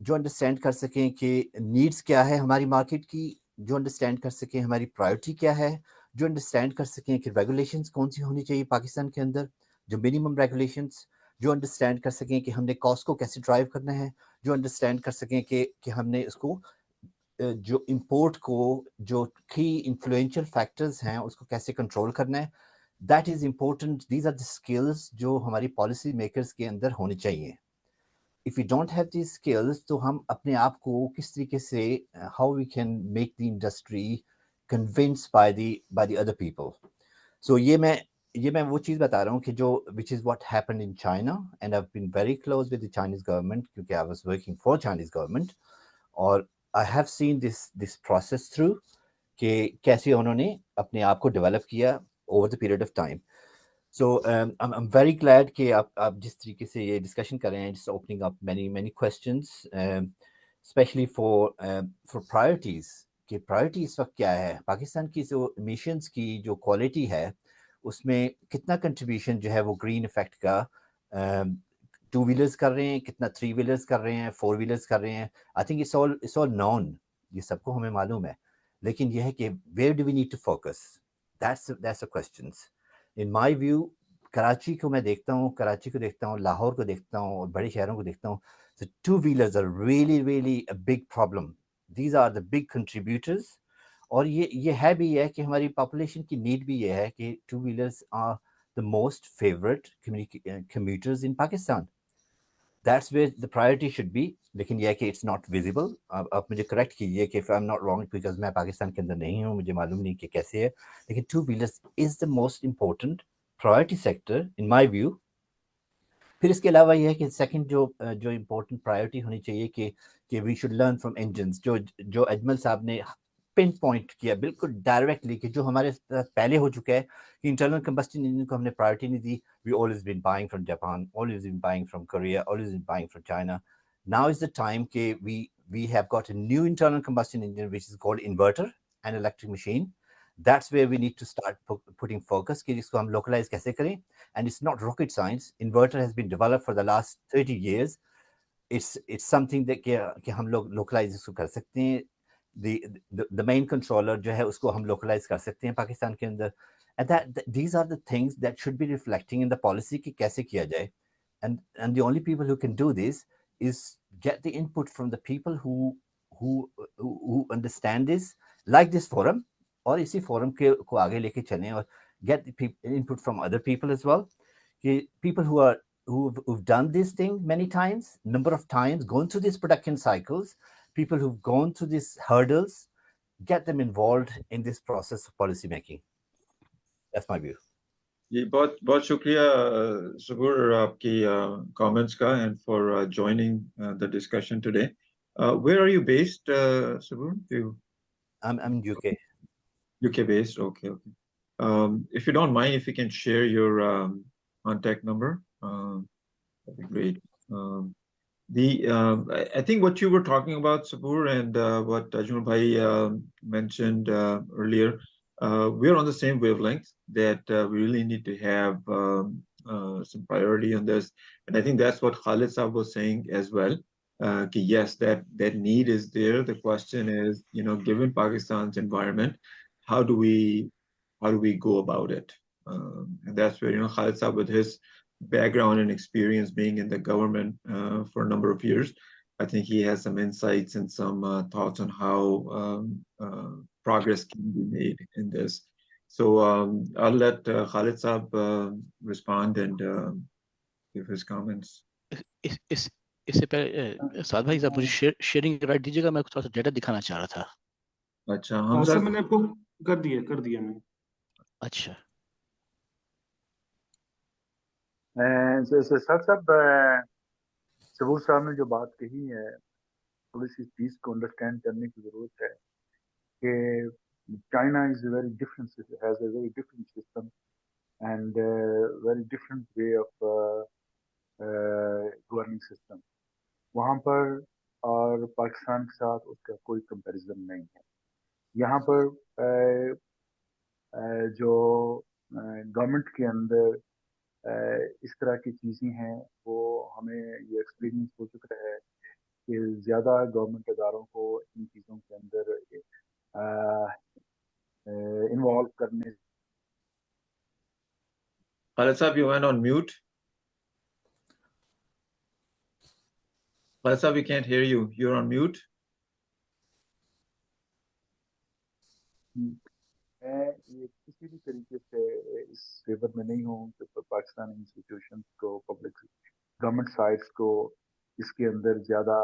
جو understand کر سکیں کہ needs کیا ہے ہماری مارکیٹ کی, جو understand کر سکیں ہماری priority کیا ہے, جو understand کر سکیں کہ regulations کون سی ہونی چاہیے پاکستان کے اندر, جو minimum regulations, جو understand کر سکیں کہ ہم نے cost کو کیسے ڈرائیو کرنا ہے, جو understand کر سکیں کہ ہم نے اس کو جو امپورٹ کو جو کی انفلوئنشل فیکٹرز ہیں اس کو کیسے کنٹرول کرنا ہے. That is important. These are the skills جو ہماری پالیسی میکرز کے اندر ہونی چاہیے. If you don't have these skills تو ہم اپنے آپ کو کس طریقے سے how we can make the industry convince by the other people. So یہ میں یہ میں وہ چیز بتا رہا ہوں کہ جو which is what happened in China, and I've been very close with the Chinese government کیونکہ I was working for Chinese government, اور I have seen this process through کہ کیسے انہوں نے اپنے آپ کو ڈیولپ کیا over the period of time. So I'm very glad کہ آپ جس طریقے سے یہ ڈسکشن کر رہے ہیں, just opening up many questions, especially for priorities, کہ priority اس وقت کیا ہے. پاکستان کی جو emissions کی جو کوالٹی ہے اس میں کتنا کنٹریبیوشن جو ہے وہ گرین افیکٹ کا 2 ویلرز کر رہے ہیں, کتنا 3 ویلرز کر رہے ہیں, 4 ویلرز کر رہے ہیں. I think it's all known, یہ سب کو ہمیں معلوم ہے. لیکن یہ ہے کہ where do we need to focus, that's the questions. In my view, Karachi کو میں دیکھتا ہوں, لاہور کو دیکھتا ہوں, اور بڑے شہروں کو دیکھتا ہوں. So 2 wheelers are really a big problem. These are the big contributors. اور یہ ہے بھی ہے کہ ہماری پاپولیشن کی نیڈ بھی یہ ہے کہ 2 wheelers are the most favorite commuters in Pakistan. That's where the priority should be. لیکن یہ ہے کہ it's not visible. آپ مجھے کریکٹ کیجیے کہ if I'm not wrong, because میں پاکستان کے اندر نہیں ہوں, مجھے معلوم نہیں کہ کیسے ہے, لیکن 2 wheelers is the most important priority sector in my view. پھر اس کے علاوہ یہ ہے کہ سیکنڈ جو امپورٹنٹ پرائیورٹی ہونی چاہیے کہ we should learn from engines, جو اجمل صاحب نے پن پوائنٹ کیا بالکل ڈائریکٹلی کہ جو ہمارے ساتھ پہلے ہو چکا ہے کہ انٹرنل کمبسٹن انجن کو ہم نے پرائیورٹی نہیں دی. We always been buying from Japan, always been buying from Korea, always been buying from China. Now is the time کہ we have got a new internal combustion engine which is called inverter and electric machine. That's where we need to start putting focus کہ جس کو ہم localize کیسے کریں. And it's not rocket science. Inverter has been developed for the last 30 years. It's something that کہ ہم لوگ localize اس کو کر سکتے ہیں. The main controller جو ہے اس کو ہم localize کر سکتے ہیں پاکستان کے اندر. And these are the things that should be reflecting in the policy کہ کیسے کیا جائے. And the only people who can do this is get the input from the people who understand this, like this forum, اور اسی forum کو آگے لے کے چلیں, اور get the input from other people as well. People who've done this thing many times, number of times, gone through these production cycles, people who've gone through these hurdles, get them involved in this process of policy making. That's my view. جی بہت بہت شکریہ صبور آپ کی comments کا, and for joining the discussion today. Where are you based, Sabur? I'm UK. UK based, okay. If you don't mind, if you can share your contact number, that'd be great. I think what you were talking about, Sabur, and what Ajmal Bhai mentioned earlier, we're on the same wavelength, that we really need to have some priority on this. And I think that's what Khalid Saab was saying as well. Yes, that need is there. The question is, given Pakistan's environment, how do we go about it? And that's where, Khalid Saab, with his background and experience being in the government for a number of years, I think he has some insights and some thoughts on how progress can be made in this. So I'll let Khalid Saab respond and give his comments. اس سے پہلے سعد بھائی صاحب مجھے sharing right دیجیے گا, میں تھوڑا سا data دکھانا چاہ رہا تھا. اچھا سر میں نے آپ کو کر دیا میں. اچھا سر صاحب, صبور صاحب نے جو بات کہی ہے, تھوڑی سی چیز کو انڈرسٹینڈ کرنے کی ضرورت ہے کہ China is a very different, has a very different system and very different way of governing system. وہاں پر اور پاکستان کے ساتھ اس کا کوئی کمپیریزن نہیں ہے. یہاں پر جو گورنمنٹ کے اندر اس طرح کی چیزیں ہیں, وہ ہمیں یہ ایکسپیرینس ہو چکا ہے کہ زیادہ گورنمنٹ اداروں کو ان چیزوں کے اندر انوالو کرنے. Khalid Saab, you went on mute. Khalid Saab, we can't hear you. You're on mute. میں کسی بھی طریقے سے اس فیور میں نہیں ہوں کہ پاکستانی انسٹیٹیوشنز کو, پبلک گورنمنٹ سائٹس کو اس کے اندر زیادہ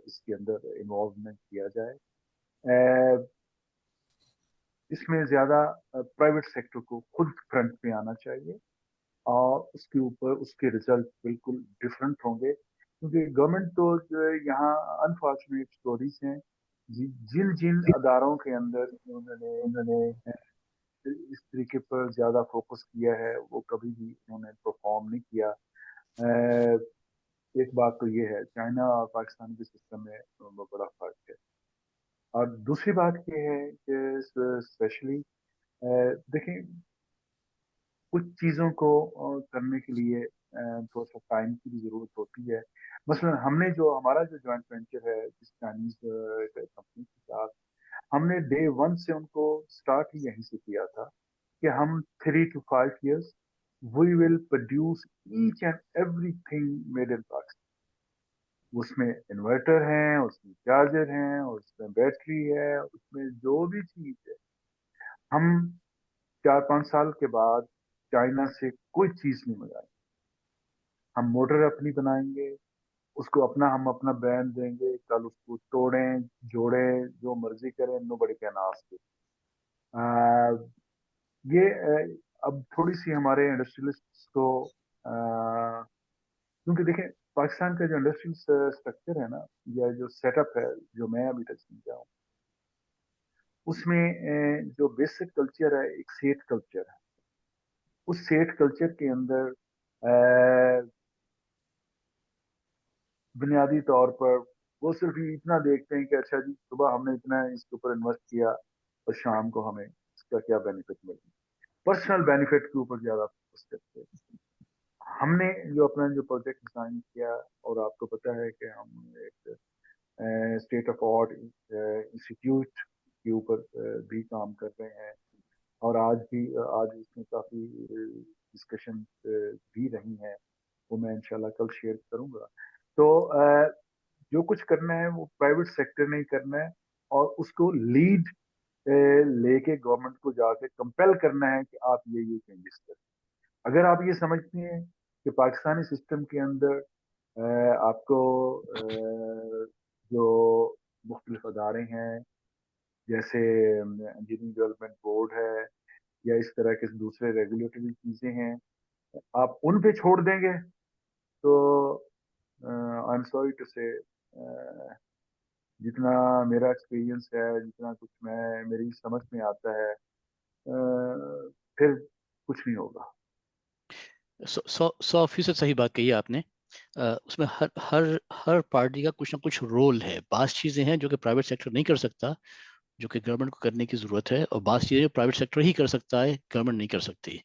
اس کے اندر انوالومنٹ کیا جائے. اس میں زیادہ پرائیویٹ سیکٹر کو خود فرنٹ پہ آنا چاہیے اور اس کے اوپر اس کے ریزلٹ بالکل ڈفرینٹ ہوں گے، کیونکہ گورنمنٹ تو جو ہے یہاں انفارچونیٹ اسٹوریز ہیں جن جن اداروں کے اندر انہوں نے اس طریقے پر زیادہ فوکس کیا ہے وہ کبھی بھی انہوں نے پرفارم نہیں کیا۔ ایک بات تو یہ ہے چائنا اور پاکستان کے سسٹم میں بڑا فرق ہے، اور دوسری بات یہ ہے کہ اسپیشلی دیکھیں کچھ چیزوں کو کرنے کے لیے تھوڑا سا ٹائم کی بھی ضرورت ہوتی ہے۔ مثلا ہمارا جو جوائنٹ وینچر ہے جس چائنیز کمپنی کے ساتھ، ہم نے ڈے 1 سے ان کو سٹارٹ ہی یہیں سے کیا تھا کہ ہم 3 to 5 years we will produce each and everything made in Pakistan۔ اس میں انورٹر ہیں، اس میں چارجر ہیں، اس میں بیٹری ہے، اس میں جو بھی چیز ہے، ہم 4-5 سال کے بعد چائنا سے کوئی چیز نہیں منگائیں، ہم موٹر اپنی بنائیں گے، اس کو ہم اپنا برانڈ دیں گے، کل اس کو توڑیں جوڑیں جو مرضی کریں، نو بڑی کین آسک۔ یہ اب تھوڑی سی ہمارے انڈسٹریلسٹ کو کیونکہ دیکھیں پاکستان کا جو انڈسٹریل اسٹرکچر ہے نا یا جو سیٹ اپ ہے جو میں ابھی تک سمجھا ہوں، اس میں جو بیسک کلچر ہے ایک سیٹ کلچر ہے۔ اس سیٹ کلچر کے اندر بنیادی طور پر وہ صرف اتنا دیکھتے ہیں کہ اچھا جی صبح ہم نے اتنا اس کے اوپر انویسٹ کیا اور شام کو ہمیں اس کا کیا بینیفٹ ملے، پرسنل بینیفٹ کے اوپر زیادہ فوکس کرتے ہیں۔ ہم نے جو اپنا جو پروجیکٹ ڈیزائن کیا، اور آپ کو پتہ ہے کہ ہم ایک اسٹیٹ آف آرٹ انسٹیٹیوٹ کے اوپر بھی کام کر رہے ہیں، اور آج اس میں کافی ڈسکشن بھی رہی ہیں، وہ میں انشاءاللہ کل شیئر کروں گا۔ تو جو کچھ کرنا ہے وہ پرائیویٹ سیکٹر نے کرنا ہے، اور اس کو لیڈ لے کے گورنمنٹ کو جا کے کمپیل کرنا ہے کہ آپ یہ چینجز کریں۔ اگر آپ یہ سمجھتے ہیں کہ پاکستانی سسٹم کے اندر آپ کو جو مختلف ادارے ہیں جیسے انجینئرنگ ڈیولپمنٹ بورڈ ہے یا اس طرح کے دوسرے ریگولیٹری چیزیں ہیں، آپ ان پہ چھوڑ دیں گے تو آئی ایم سوری ٹو سے جتنا میرا ایکسپیرینس ہے، جتنا کچھ میری سمجھ میں آتا ہے، پھر کچھ نہیں ہوگا۔ 100% صحیح بات کہی ہے آپ نے۔ اس میں ہر پارٹی کا کچھ نہ کچھ رول ہے۔ بعض چیزیں ہیں جو کہ پرائیویٹ سیکٹر نہیں کر سکتا، جو کہ گورنمنٹ کو کرنے کی ضرورت ہے، اور بعض چیزیں پرائیویٹ سیکٹر ہی کر سکتا ہے، گورنمنٹ نہیں کر سکتی۔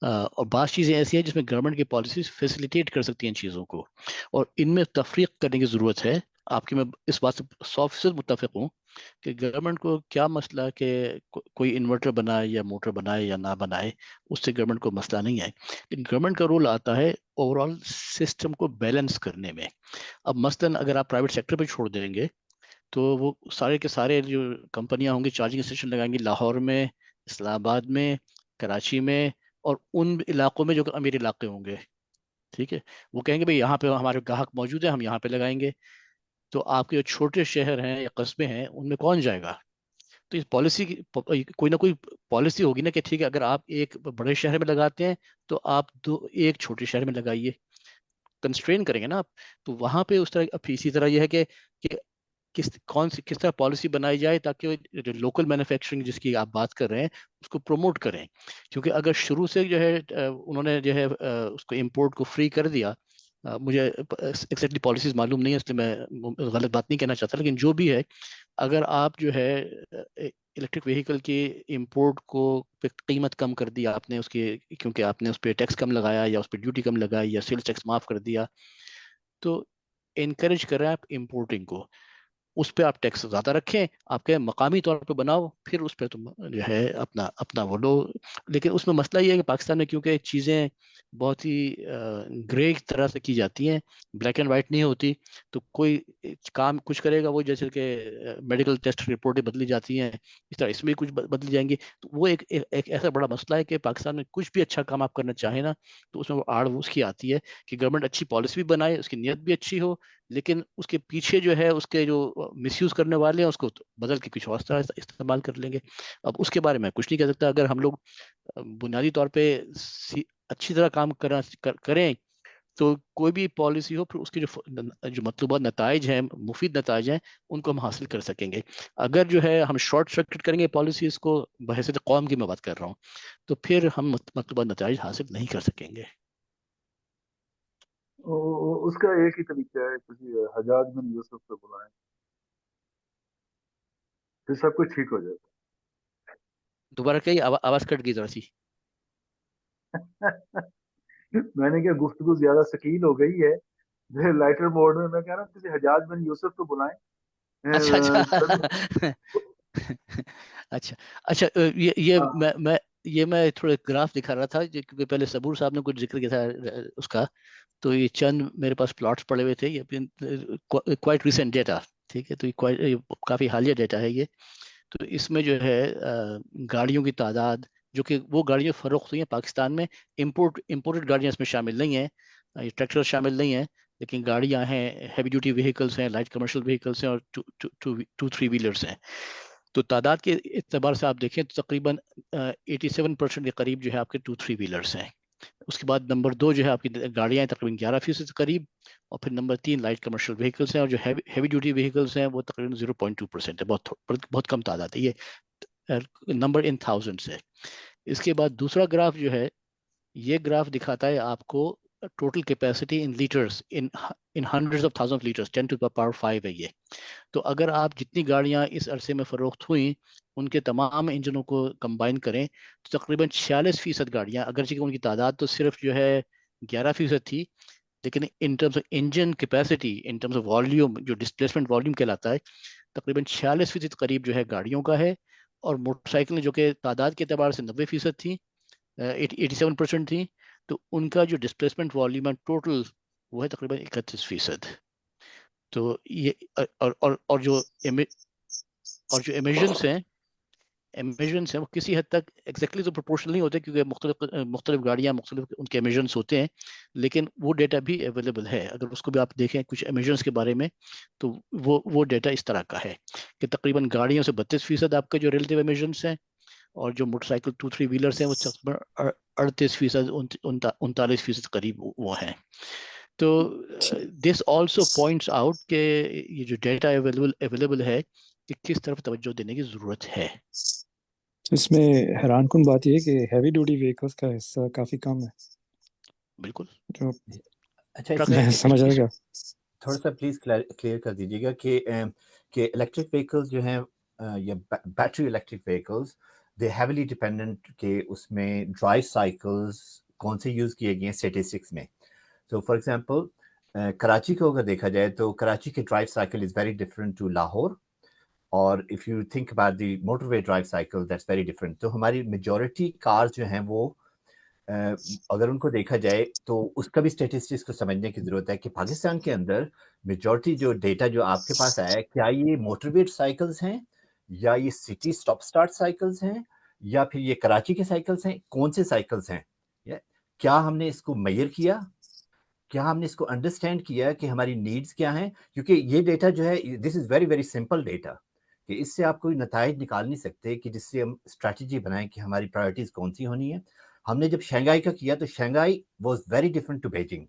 اور بعض چیزیں ایسی ہیں جس میں گورنمنٹ کی پالیسیز فیسیلیٹیٹ کر سکتی ہیں چیزوں کو، اور ان میں تفریق کرنے کی ضرورت ہے۔ آپ کی میں اس بات سے 100% متفق ہوں کہ گورنمنٹ کو کیا مسئلہ کہ کوئی انورٹر بنائے یا موٹر بنائے یا نہ بنائے، اس سے گورنمنٹ کو مسئلہ نہیں ہے، لیکن گورنمنٹ کا رول آتا ہے اوور آل سسٹم کو بیلنس کرنے میں۔ اب مثلاً اگر آپ پرائیویٹ سیکٹر پہ چھوڑ دیں گے تو وہ سارے کے سارے جو کمپنیاں ہوں گی چارجنگ اسٹیشن لگائیں گی لاہور میں، اسلام آباد میں، کراچی میں، اور ان علاقوں میں جو کہ امیر علاقے ہوں گے، ٹھیک ہے، وہ کہیں گے بھائی یہاں پہ ہمارے گاہک موجود ہیں، ہم یہاں پہ لگائیں گے۔ تو آپ کے جو چھوٹے شہر ہیں یا قصبے ہیں ان میں کون جائے گا؟ تو اس پالیسی کی کوئی نہ کوئی پالیسی ہوگی نا کہ ٹھیک ہے اگر آپ ایک بڑے شہر میں لگاتے ہیں تو آپ ایک چھوٹے شہر میں لگائیے، کنسٹرین کریں گے نا آپ۔ تو وہاں پہ اس طرح اب اسی طرح یہ ہے کہ کس طرح پالیسی بنائی جائے تاکہ جو لوکل مینوفیکچرنگ جس کی آپ بات کر رہے ہیں اس کو پروموٹ کریں، کیونکہ اگر شروع سے جو ہے انہوں نے جو ہے اس کو امپورٹ کو فری کر دیا، مجھے ایگزیکٹلی پالیسیز معلوم نہیں ہے اس لیے میں غلط بات نہیں کہنا چاہتا، لیکن جو بھی ہے اگر آپ جو ہے الیکٹرک وہیکل کی امپورٹ کو قیمت کم کر دی آپ نے اس کی، کیونکہ آپ نے اس پہ ٹیکس کم لگایا یا اس پہ ڈیوٹی کم لگائی یا سیلز ٹیکس معاف کر دیا، تو انکریج کریں آپ امپورٹنگ کو، اس پہ آپ ٹیکس زیادہ رکھیں، آپ کے مقامی طور پہ بناؤ، پھر اس پہ تم جو ہے اپنا وہ لو۔ لیکن اس میں مسئلہ یہ ہے کہ پاکستان میں کیونکہ چیزیں بہت ہی گرے طرح سے کی جاتی ہیں، بلیک اینڈ وائٹ نہیں ہوتی، تو کوئی کام کچھ کرے گا وہ جیسے کہ میڈیکل ٹیسٹ رپورٹیں بدلی جاتی ہیں، اس طرح اس میں کچھ بدلی جائیں گی۔ تو وہ ایک ایسا بڑا مسئلہ ہے کہ پاکستان میں کچھ بھی اچھا کام آپ کرنا چاہیں نا تو اس میں وہ آڑ اس کی آتی ہے کہ گورنمنٹ اچھی پالیسی بھی بنائے، اس کی نیت بھی اچھی ہو، لیکن اس کے پیچھے جو ہے اس کے جو مس یوز کرنے والے ہیں اس کو بدل کے کچھ اور طرح استعمال کر لیں گے. اب اس کے بارے میں کچھ نہیں کہہ سکتا. اگر ہم لوگ بنیادی طور پہ اچھی طرح کام کریں تو کوئی بھی پالیسی ہو پھر اس کے جو مطلوبہ نتائج ہیں، مفید نتائج ہیں، ان کو ہم حاصل کر سکیں گے. اگر جو ہے ہم شارٹ سرکٹ کریں گے پالیسیز کو، بحیثیت قوم کی میں بات کر رہا ہوں، تو پھر ہم مطلوبہ نتائج حاصل نہیں کر سکیں گے. اس کا ایک ہی طریقہ ہے، کسی حجاج بن یوسف کو بلائیں، پھر سب کچھ ٹھیک ہو جائے دوبارہ کہیے، آواز کٹ گئی ذرا سی. گا. میں نے کہا گفتگو زیادہ ثقیل ہو گئی ہے، لائٹر موڈ میں کہہ رہا ہوں کسی حجاج بن یوسف کو بلائیں. اچھا تبھی اچھا اچھا. یہ میں تھوڑے گراف دکھا رہا تھا کیونکہ پہلے صبور صاحب نے کچھ ذکر کیا تھا اس کا، تو یہ چند میرے پاس پلاٹس پڑے ہوئے تھے، یہ کوائٹ ریسنٹ ڈیٹا. ٹھیک ہے، تو یہ کافی حالیہ ڈیٹا ہے یہ. تو اس میں جو ہے گاڑیوں کی تعداد، جو کہ وہ گاڑیاں فروخت ہوئی ہیں پاکستان میں، امپورٹڈ گاڑیاں اس میں شامل نہیں ہیں، ٹریکٹر شامل نہیں ہیں، لیکن گاڑیاں ہیں، ہیوی ڈیوٹی وہیکلس ہیں، لائٹ کمرشل وہیکلس ہیں، اور 2-3 ویلرس ہیں. تو تعداد کے اعتبار سے آپ دیکھیں تو تقریباً 87% کے قریب جو ہے آپ کے 2-3 ویلرس ہیں. اس کے بعد نمبر 2 جو ہے آپ کی گاڑیاں ہیں تقریباً 11% قریب، اور پھر نمبر 3 لائٹ کمرشل وہیکلس ہیں، اور جو ہیوی ڈیوٹی وہیکلس ہیں وہ تقریباً 0.2% ہے. بہت کم تعداد ہے یہ، نمبر ان تھاؤزنڈ ہے. اس کے بعد دوسرا گراف جو ہے، یہ گراف دکھاتا ہے آپ کو total capacity in letters, in hundreds of thousand letters, 10⁵ ہے یہ. تو اگر آپ جتنی گاڑیاں اس عرصے میں فروخت ہوئیں ان کے تمام انجنوں کو کمبائن کریں تو تقریباً 46% گاڑیاں، اگرچہ کہ ان کی تعداد تو صرف جو ہے 11% تھی، لیکن in terms of engine capacity, in terms of volume, جو ڈسپلیسمنٹ والیوم کہلاتا ہے، تقریباً 46% قریب جو ہے گاڑیوں کا ہے. اور موٹر سائیکل جو کہ تعداد کے اعتبار سے 90% تھی، 87% تھی، تو ان کا جو ڈسپلیسمنٹ والیوم ہے ٹوٹل وہ ہے تقریباً 31%. تو یہ اور جو ایمیجنس ہیں وہ کسی حد تک ایگزیکٹلی تو پروپورشنل نہیں ہوتے، کیونکہ مختلف گاڑیاں مختلف ان کے ایمیجنس ہوتے ہیں، لیکن وہ ڈیٹا بھی اویلیبل ہے. اگر اس کو بھی آپ دیکھیں کچھ ایمیجنس کے بارے میں تو وہ ڈیٹا اس طرح کا ہے کہ تقریباً گاڑیوں سے 32% آپ کے جو ریلیٹیو ایمیجنس ہیں، اور جو موٹر سائیکل 2-3 ویلرس ہیں وہ تقریباً 38%، 39% قریب وہ ہیں. تو دس آلسو پوائنٹس آؤٹ کہ یہ جو ڈیٹا اویلیبل ہے کہ کس طرف توجہ دینے کی ضرورت ہے. اس میں حیران کن بات یہ ہے کہ ہیوی ڈیوٹی وہیکلس کا حصہ کافی کم ہے. بالکل. جو اچھا، اس میں میں سمجھ رہا گیا تھوڑا سا پلیز کلیئر کر دیجیے گا کہ الیکٹرک وہیکلز جو ہیں یا بیٹری الیکٹرک وہیکلز، دے ہیویلی ڈیپینڈنٹ کہ اس میں ڈرائیو سائیکلز کون سے یوز کیے گئے ہیں اسٹیٹسٹکس میں. سو فار ایگزامپل کراچی کو اگر دیکھا جائے تو کراچی کے drive cycle is very different to Lahore, اور if you think about the motorway drive cycle that's very different. تو ہماری میجورٹی کار جو ہیں وہ اگر ان کو دیکھا جائے تو اس کا بھی اسٹیٹسٹکس کو سمجھنے کی ضرورت ہے کہ پاکستان کے اندر میجورٹی جو ڈیٹا جو آپ کے پاس آیا ہے، کیا یہ موٹر وے سائیکلز ہیں، یا یہ سٹی اسٹاپ اسٹارٹ سائیکلز ہیں، یا پھر یہ کراچی کے سائیکلز ہیں؟ کون سے سائیکلز ہیں؟ کیا ہم نے اس کو میئر کیا؟ کیا ہم نے اس کو انڈرسٹینڈ کیا کہ ہماری نیڈز کیا ہیں؟ کیونکہ یہ ڈیٹا جو ہے this is very very simple data, کہ اس سے آپ کوئی نتائج نکال نہیں سکتے کہ جس سے ہم اسٹریٹجی بنائیں کہ ہماری پرائرٹیز کون سی ہونی ہے. ہم نے جب شنگھائی کا کیا تو Shanghai was very different to Beijing.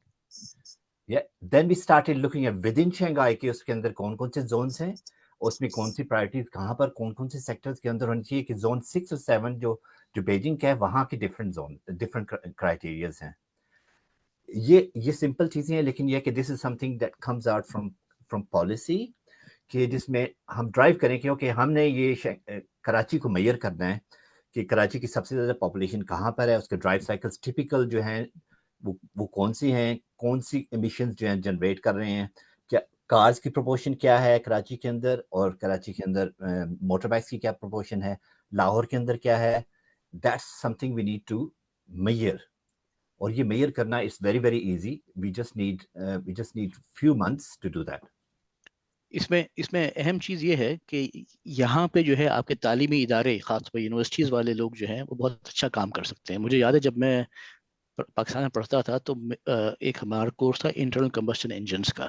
Then we started looking at with in Shanghai کہ اس کے اندر کون کون سے زونس ہیں، اس میں کون سی پرائرٹیز کہاں پر کون کون سے سیکٹرز کے اندر ہونی چاہیے، کہ زون 6 اور 7 جو بیجنگ کا ہے وہاں کے ڈفرنٹ زون ڈفرنٹ کرائٹیریاز ہیں. یہ سمپل چیزیں ہیں، لیکن یہ کہ this is something that comes out from policy, کہ جس میں ہم ڈرائیو کریں کہ اوکے ہم نے یہ کراچی کو میئر کرنا ہے کہ کراچی کی سب سے زیادہ پاپولیشن کہاں پر ہے، اس کے ڈرائیو سائیکلز ٹپیکل جو ہیں وہ کون سی ہیں، کون سی ایمیشنز جو ہیں جنریٹ کر رہے ہیں، کیا کارز کی پروپورشن کیا ہے کراچی کے اندر، اور کراچی کے اندر موٹر بائکس کی کیا پروپورشن ہے، لاہور کے اندر کیا ہے. That's something we need to measure, اور یہ میئر کرنا is very very easy. We just need few months to do that. اس میں اہم چیز یہ ہے کہ یہاں پہ جو ہے آپ کے تعلیمی ادارے، خاص طور پہ یونیورسٹیز والے لوگ جو ہیں وہ بہت اچھا کام کر سکتے ہیں. مجھے یاد ہے جب میں پاکستان میں پڑھتا تھا تو ایک ہمارا کورس تھا انٹرنل کمبسٹن انجنس کا.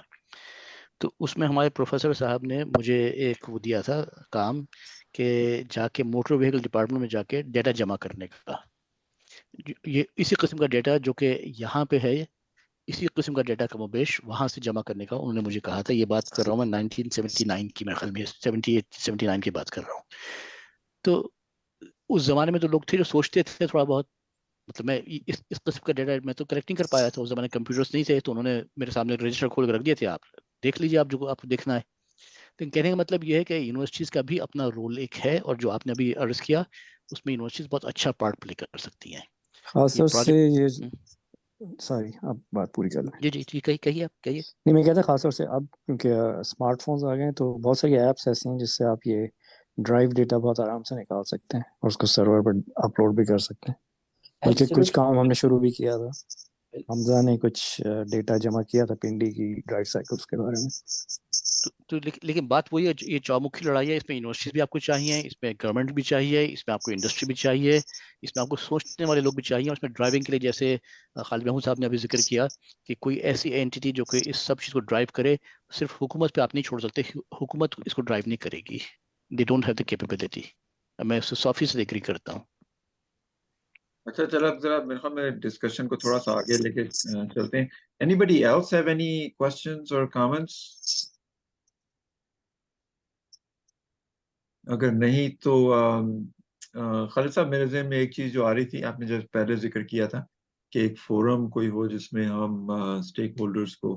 تو اس میں ہمارے پروفیسر صاحب نے مجھے ایک وہ دیا تھا کام کہ جا کے موٹر وہیکل ڈپارٹمنٹ میں جا کے ڈیٹا جمع کرنے کا. یہ اسی قسم کا ڈیٹا جو کہ یہاں پہ ہے، اسی قسم کا ڈیٹا کم و بیش وہاں سے جمع کرنے کا انہوں نے مجھے کہا تھا. یہ بات کر رہا ہوں میں 1979 کی، میرے خیال میں 78-79 کی بات کر رہا ہوں. تو اس زمانے میں تو لوگ تھے جو سوچتے تھے تھوڑا بہت، مطلب میں اس قسم کا ڈیٹا میں تو کلیکٹ نہیں کر پایا تھا. اس زمانے کمپیوٹرز نہیں تھے، تو انہوں نے میرے سامنے رجسٹر کھول کے رکھ دیے تھے، آپ دیکھ لیجیے آپ جو آپ کو دیکھنا ہے. لیکن کہنے کا مطلب یہ ہے کہ یونیورسٹیز کا بھی اپنا رول ایک ہے، اور جو آپ نے ابھی عرض کیا اس میں یونیورسٹیز بہت اچھا پارٹ پلے کر سکتی ہیں. خاص یہ طور سے پروجیکٹ، یہ سوری آپ بات پوری کر لیں. جی کہیے آپ کہیے. نہیں، میں کہتا خاص طور سے اب کیونکہ اسمارٹ فونز آ گئے ہیں تو بہت ساری ایپس ایسی ہیں جس سے آپ یہ ڈرائیو ڈیٹا بہت آرام سے نکال سکتے ہیں اور اس کو سرور پر اپلوڈ بھی کر سکتے ہیں. بلکہ کچھ کام ہم نے شروع بھی کیا تھا. حمزہ نے کچھ ڈیٹا جمع کیا تھا پنڈی کی ڈرائیو سائیکلز کے بارے میں. لیکن بات وہی ہے، یہ چومکھی لڑائی ہے. اس میں یونیورسٹیز بھی آپ کو چاہیے، اس میں گورنمنٹ بھی چاہیے، اس میں آپ کو انڈسٹری بھی چاہیے، اس میں آپ کو سوچنے والے لوگ بھی چاہیے. اور اس میں ڈرائیونگ کے لیے جیسے خالد محمود صاحب نے ابھی ذکر کیا کہ کوئی ایسی اینٹی جو کہ اس سب چیز کو ڈرائیو کرے. صرف حکومت پہ آپ نہیں چھوڑ سکتے، حکومت اس کو ڈرائیو نہیں کرے گی. They don't have the capability. میں اس سے 100% ایگری کرتا ہوں. اچھا چلو ذرا میرے خیال میں ڈسکشن کو تھوڑا سا آگے لے کے چلتے ہیں. Anybody else have any questions or comments? اگر نہیں تو خالد صاحب میرے ذہن میں ایک چیز جو آ رہی تھی، آپ نے جو پہلے ذکر کیا تھا کہ ایک فورم کوئی ہو جس میں ہم اسٹیک ہولڈرز کو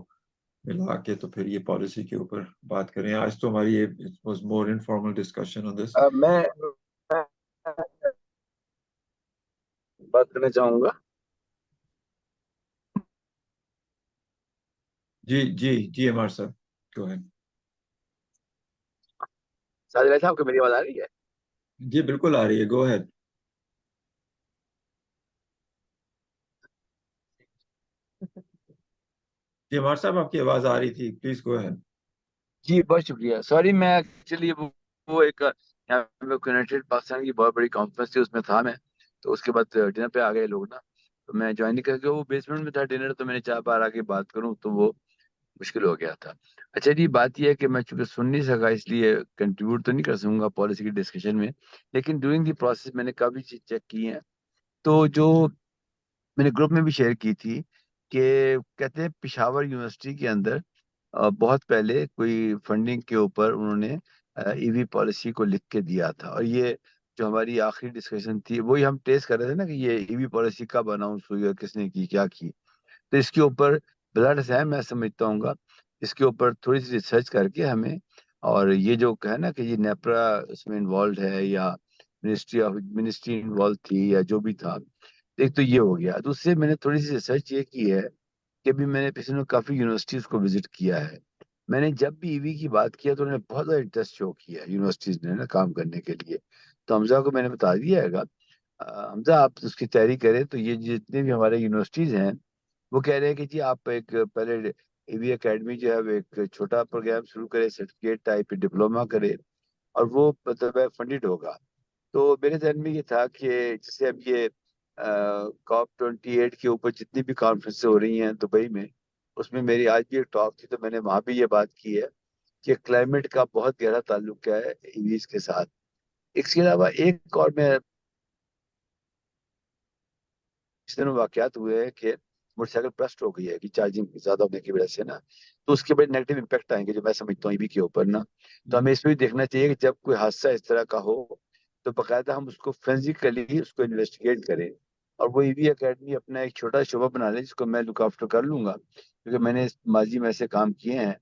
ملا کے تو پھر یہ پالیسی کے اوپر بات کریں. آج تو ہماری یہ was more informal discussion on this. میں بات کرنا چاہوں گا. جی عمار صاحب go ahead. ساجد صاحب کو میری آواز آ رہی ہے؟ جی بالکل آ رہی ہے، گو اہیڈ. جی عمار صاحب آپ کی آواز آ رہی تھی، پلیز گو اہیڈ. جی بہت شکریہ. سوری میں ایکچولی وہ ایک یونائٹیڈ پاکستان کی بہت بڑی کانفرنس تھی، اس میں تھا میں. تو اس کے بعد ڈنر پہ آ گئے لوگ نا، تو میں جوائن نہیں کر کے، وہ بیسمنٹ میں تھا ڈنر، تو میں نے چاہ بار آ کے بات کروں تو وہ مشکل ہو گیا تھا. اچھا جی، بات یہ ہے کہ میں چونکہ سن نہیں سکا اس لیے کنٹریبیوٹ تو نہیں کر سکوں گا پالیسی کی ڈسکشن میں، لیکن ڈورنگ دی پروسیس میں نے کافی چیز چیک کی ہیں. تو جو میں نے گروپ میں بھی شیئر کی تھی کہ کہتے ہیں پشاور یونیورسٹی کے اندر بہت پہلے کوئی فنڈنگ کے اوپر انہوں نے ای وی پالیسی کو لکھ کے دیا تھا. اور یہ جو ہماری آخری ڈسکشن تھی وہی ہم ٹیسٹ کر رہے تھے نا کہ یہ ای وی پالیسی کب اناؤنس ہوئی اور کس نے کی، کیا کی. تو اس کے اوپر بلڈ سے میں سمجھتا ہوں گا اس کے اوپر تھوڑی سی ریسرچ کر کے ہمیں، اور یہ جو ہے نا کہ یہ نیپرا اس میں انوالوڈ ہے یا منسٹری انوالو تھی یا جو بھی تھا، ایک تو یہ ہو گیا. دوسرے میں نے تھوڑی سی ریسرچ یہ کی ہے کہ بھی میں نے پچھلے دنوں کافی یونیورسٹیز کو وزٹ کیا ہے. میں نے جب بھی ای وی کی بات کیا تو انہوں نے بہت زیادہ انٹرسٹ شو کیا ہے یونیورسٹیز نے نا کام کرنے کے لیے. تو حمزہ کو میں نے بتا دیا ہے گا، حمزہ آپ اس کی تیاری کریں. تو یہ جتنے بھی ہمارے یونیورسٹیز ہیں وہ کہہ رہے ہیں کہ جی آپ ایک پہلے ای وی اکیڈمی جو ہے وہ ایک چھوٹا پروگرام شروع کرے، سرٹیفکیٹ ٹائپ ڈپلوما کرے، اور وہ مطلب فنڈڈ ہوگا. تو میرے ذہن میں یہ تھا کہ جیسے اب یہ کاپ 28 کے اوپر جتنی بھی کانفرنس ہو رہی ہیں دبئی میں، اس میں میری آج بھی ایک ٹاک تھی تو میں نے وہاں بھی یہ بات کی ہے کہ کلائمیٹ کا بہت گہرا تعلق ہے ای ویز کے ساتھ. اس کے علاوہ ایک اور میں اس دنوں واقعات ہوئے ہیں کہ موٹر سائیکل برسٹ ہو گئی ہے کہ چارجنگ زیادہ ہونے کی وجہ سے نا، تو اس کے بڑے نیگیٹو امپیکٹ آئیں گے جو میں سمجھتا ہوں ای وی کے اوپر نا. تو ہمیں اس میں بھی دیکھنا چاہیے کہ جب کوئی حادثہ اس طرح کا ہو تو باقاعدہ ہم اس کو فورینزکلی اس کو انویسٹیگیٹ کریں. اور وہ ای وی اکیڈمی اپنا ایک چھوٹا شعبہ بنا لے جس کو میں لک آفٹر کر لوں گا، کیونکہ میں نے ماضی میں ایسے کام کیے ہیں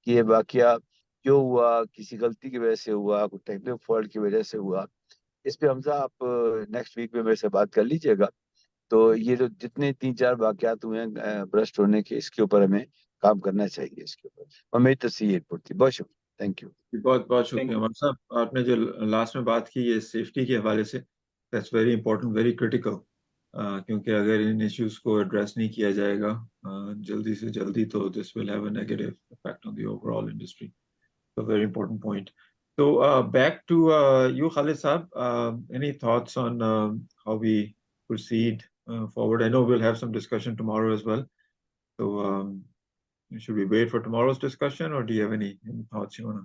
کہ یہ واقعہ کیوں ہوا، کسی غلطی کی وجہ سے ہوا، کوئی ٹیکنیکل فالٹ کی وجہ سے ہوا. اس پہ حمزہ آپ نیکسٹ ویک میں میرے سے بات کر لیجیے گا. تو یہ جو جتنے 3-4 واقعات ہوئے ہیں برسٹ ہونے کے، اس کے اوپر ہمیں کام کرنا چاہیے اس کے اوپر. اور میری تصحیح رپورٹ تھی. بہت شکریہ، تھینک یو. بہت بہت شکریہ عمر صاحب. آپ نے جو لاسٹ میں بات کی یہ سیفٹی کے حوالے سے، that's very important, very critical, کیونکہ اگر ان ایشوز کو ایڈریس نہیں کیا جائے گا جلدی سے جلدی تو this will have a negative effect on the overall industry. So very important point. So back to you, Khalid Saab. Any thoughts on how we proceed forward? I know we'll have some discussion tomorrow as well. So should we wait for tomorrow's discussion, or do you have any thoughts you want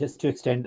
Just to extend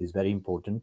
is very important.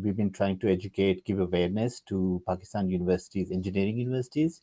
we've been trying to educate, give awareness to Pakistan universities, engineering universities,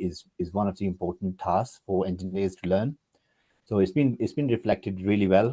is one of the important tasks for engineers to learn. So it's been reflected really well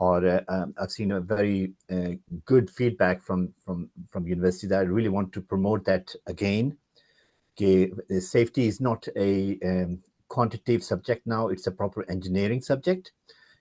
Or I've seen a very good feedback from universities. I really want to promote that again. Safety is not a quantitative subject now; it's a proper engineering subject.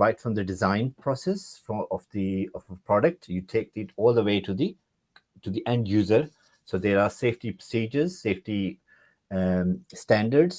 right from the design process of a product, you take it all the way to the end user. So there are safety procedures, safety standards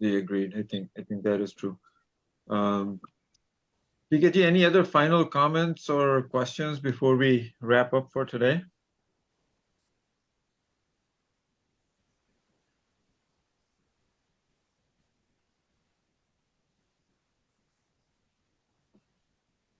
They agreed. I think that is true. PKG, any other final comments or questions before we wrap up for today?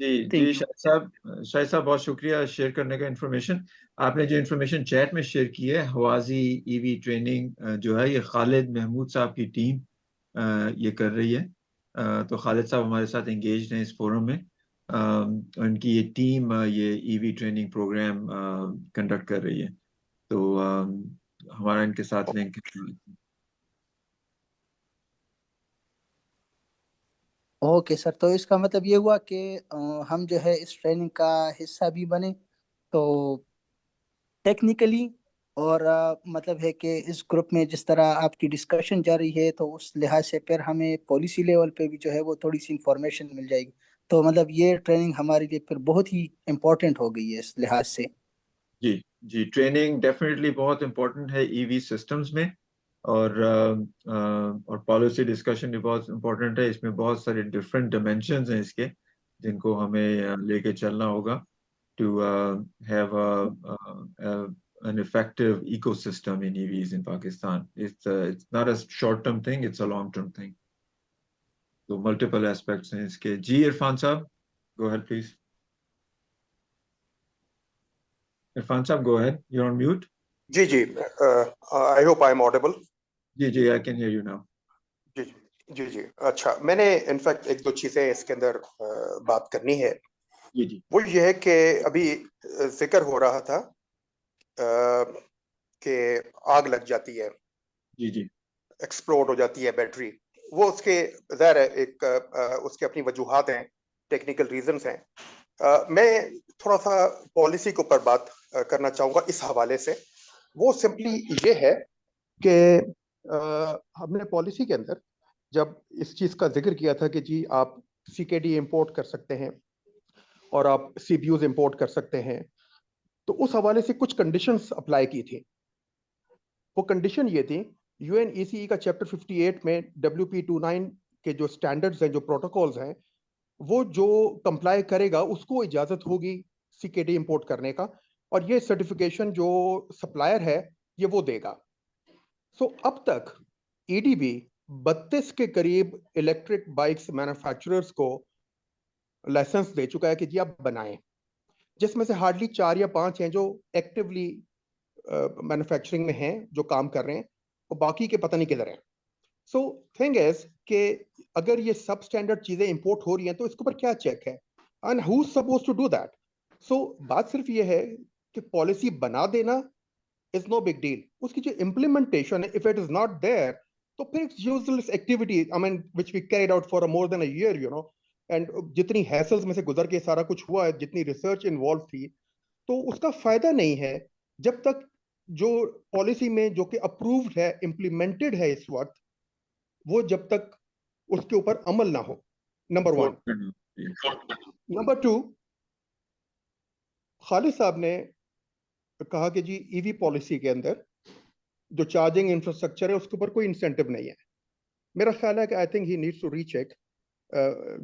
جی شاہد صاحب بہت شکریہ share کرنے کا information. آپ نے جو information chat میں share کی ہے ہوازی ای وی ٹریننگ جو ہے یہ خالد محمود صاحب کی ٹیم یہ کر رہی ہے. تو خالد صاحب ہمارے ساتھ انگیجڈ ہیں اس فورم میں. ان کی یہ ٹیم یہ ای وی ٹریننگ پروگرام کنڈکٹ کر رہی ہے. تو ہمارا ان کے ساتھ لنک اوکے سر، تو اس کا مطلب یہ ہوا کہ ہم جو ہے اس ٹریننگ کا حصہ بھی بنے، تو ٹیکنیکلی اور مطلب ہے کہ اس گروپ میں جس طرح آپ کی ڈسکشن جاری ہے تو اس لحاظ سے پھر ہمیں پالیسی لیول پہ بھی جو ہے وہ تھوڑی سی انفارمیشن مل جائے گی. تو مطلب یہ ٹریننگ ہمارے لیے پھر بہت ہی امپورٹنٹ ہو گئی ہے اس لحاظ سے. جی ٹریننگ ڈیفینیٹلی بہت امپورٹنٹ ہے ای وی سسٹمز میں، اور پالیسی ڈسکشن بھی بہت امپورٹنٹ ہے. اس میں بہت سارے ڈفرینٹ ڈائمینشنز ہیں اس کے جن کو ہمیں لے کے چلنا ہوگا to have an effective ecosystem in EVs in Pakistan. It's not a short-term thing, it's a long-term thing. So multiple aspects ہیں اس کے. جی عرفان صاحب go ahead please. Irfan Saab, go ahead. You're on mute. G I hope I'm audible. G I can hear you now. جی اچھا، میں نے in fact ایک دو چیزیں اس کے اندر بات کرنی ہے. جی وہ یہ ہے کہ ابھی ذکر ہو رہا تھا کہ آگ لگ جاتی ہے، جی ایکسپلوڈ ہو جاتی ہے بیٹری. وہ اس کے ظاہر ہے ایک اس کے اپنی وجوہات ہیں، ٹیکنیکل ریزنز ہیں. میں تھوڑا سا پالیسی کے اوپر بات کرنا چاہوں گا اس حوالے سے. وہ سمپلی یہ ہے کہ ہم نے پالیسی کے اندر جب اس چیز کا ذکر کیا تھا کہ جی آپ سی کے ڈی امپورٹ کر سکتے ہیں اور آپ سی پی یوز امپورٹ کر سکتے ہیں، تو اس حوالے سے کچھ کنڈیشنز اپلائی کی تھی. وہ کنڈیشن یہ تھی یو این ای سی ای کا چیپٹر 58 میں WP29 کے جو سٹینڈرڈز ہیں، جو پروٹوکولز ہیں، وہ جو کمپلائی کرے گا اس کو اجازت ہوگی سی کے ڈی امپورٹ کرنے کا، اور یہ سرٹیفکیشن جو سپلائر ہے یہ وہ دے گا. سو اب تک ای ڈی بی 32 کے قریب الیکٹرک بائکس مینوفیکچررز کو لائسنس دے چکا ہے کہ جی آپ بنائیں، جس میں سے ہارڈلی 4 یا 5 ہیں جو ایکٹیولی مینوفیکچرنگ میں ہیں، جو کام کر رہے ہیں، اور باقی کے پتہ نہیں کدھر ہیں. سو تھنگ از کہ اگر یہ سب اسٹینڈرڈ چیزیں امپورٹ ہو رہی ہیں تو اس کے اوپر کیا چیک ہے، and who is supposed to do that. So بات صرف یہ ہے کہ پالیسی بنا دینا از نو بگ ڈیل. اس کی جو امپلیمنٹیشن ہے، if it is not there تو پھر it's useless activity, I mean which we carried out for more than a year, you know. And جتنی ہیسلز میں سے گزر کے سارا کچھ ہوا ہے، جتنی ریسرچ انوالو تھی، تو اس کا فائدہ نہیں ہے جب تک جو پالیسی میں جو کہ اپرووڈ ہے، امپلیمنٹڈ ہے اس وقت، وہ جب تک اس کے اوپر عمل نہ ہو. نمبر 1. نمبر 2، خالد صاحب نے کہا کہ جی ای وی پالیسی کے اندر جو چارجنگ انفراسٹرکچر ہے اس کے اوپر کوئی انسینٹو نہیں ہے. میرا خیال ہے کہ I think he needs to recheck.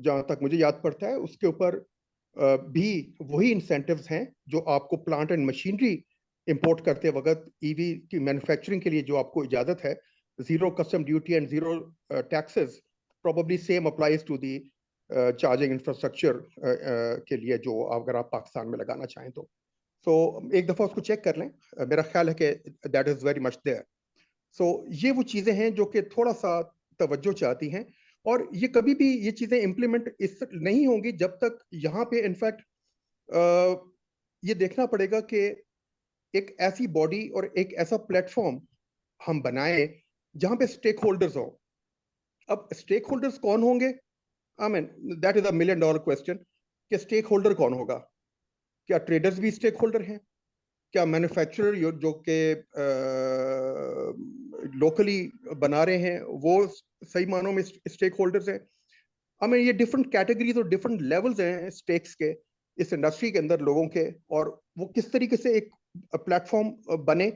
جہاں تک مجھے یاد پڑتا ہے اس کے اوپر بھی وہی انسینٹیوز ہیں جو آپ کو پلانٹ اینڈ مشینری امپورٹ کرتے وقت ای وی کی مینوفیکچرنگ کے لیے جو آپ کو اجازت ہے، zero custom duty and zero taxes, probably same applies to the charging infrastructure کے لیے جو اگر آپ پاکستان میں لگانا چاہیں تو. سو ایک دفعہ اس کو چیک کر لیں، میرا خیال ہے کہ that is very much there. So یہ وہ چیزیں ہیں جو کہ تھوڑا سا توجہ چاہتی ہیں، اور یہ کبھی بھی یہ چیزیں امپلیمنٹ اس نہیں ہوں گی جب تک یہاں پہ انفیکٹ یہ دیکھنا پڑے گا کہ ایک ایسی باڈی اور ایک ایسا پلیٹ فارم ہم بنائیں جہاں پہ اسٹیک ہولڈرز ہوں. اب اسٹیک ہولڈرز کون ہوں گے؟ I mean that is a $1 million question کہ اسٹیک ہولڈر کون ہوگا. کیا ٹریڈرز بھی اسٹیک ہولڈر ہیں؟ کیا مینوفیکچرر جو کہ لوکلی بنا رہے ہیں وہ صحیح معنوں میں اسٹیک ہولڈرز ہیں؟ ہمیں یہ ڈفرنٹ کیٹیگریز اور ڈفرنٹ لیولز ہیں اسٹیکس کے اس انڈسٹری کے اندر لوگوں کے، اور وہ کس طریقے سے ایک پلیٹ فارم بنے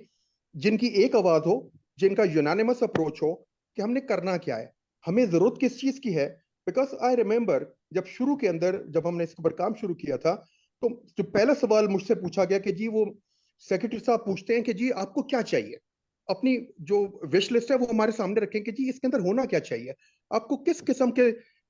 جن کی ایک آواز ہو، جن کا یونانیمس اپروچ ہو کہ ہم نے کرنا کیا ہے، ہمیں ضرورت کس چیز کی ہے. بیکاز آئی ریمبر جب شروع کے اندر جب ہم نے اس کے اوپر کام شروع کیا تھا تو جو پہلا سوال مجھ سے پوچھا گیا کہ جی وہ سیکرٹری صاحب پوچھتے ہیں کہ جی آپ کو کیا چاہیے، اپنی جو وش لسٹ ہے وہ ہمارے سامنے رکھیں کہ جی اس کے اندر ہونا کیا چاہیے، آپ کو کس قسم کے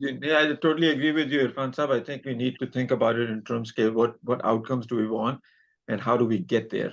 Yeah, I totally agree with you, Irfan Saab. I think we need to think about it in terms of what outcomes do we want and how do we get there.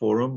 forum,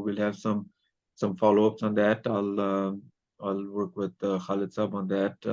we'll have some follow-ups on that. I'll work with Khalid Saab on that.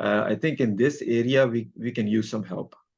I think in this area we can use some help.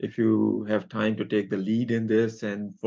if you have time to take the lead in this and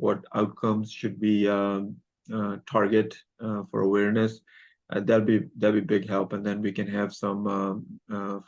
what outcomes should be target for awareness, that'll be big help, and then we can have some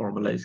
formalize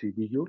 CBU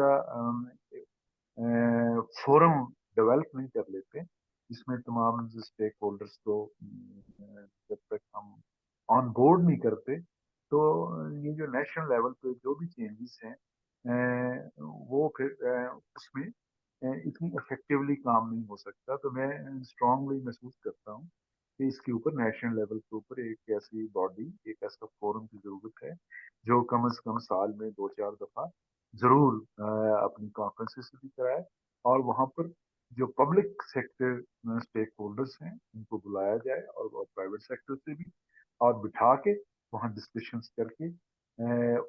پورا forum develop نہیں کر لیتے جس میں تمام stack holders کو جب تک ہم آن بورڈ نہیں کرتے تو یہ جو نیشنل لیول پہ جو بھی چینجز ہیں وہ پھر اس میں اتنی افیکٹولی کام نہیں ہو سکتا. تو میں اسٹرانگلی محسوس کرتا ہوں کہ اس کے اوپر نیشنل لیول کے اوپر ایک ایسی باڈی ایک ایسا فورم کی ضرورت ہے جو کم از کم سال میں 2-4 دفعہ ضرور اپنی کانفرنسز بھی کرائے اور وہاں پر جو پبلک سیکٹر اسٹیک ہولڈرس ہیں ان کو بلایا جائے اور پرائیویٹ سیکٹر سے بھی اور بٹھا کے وہاں ڈسکشنز کر کے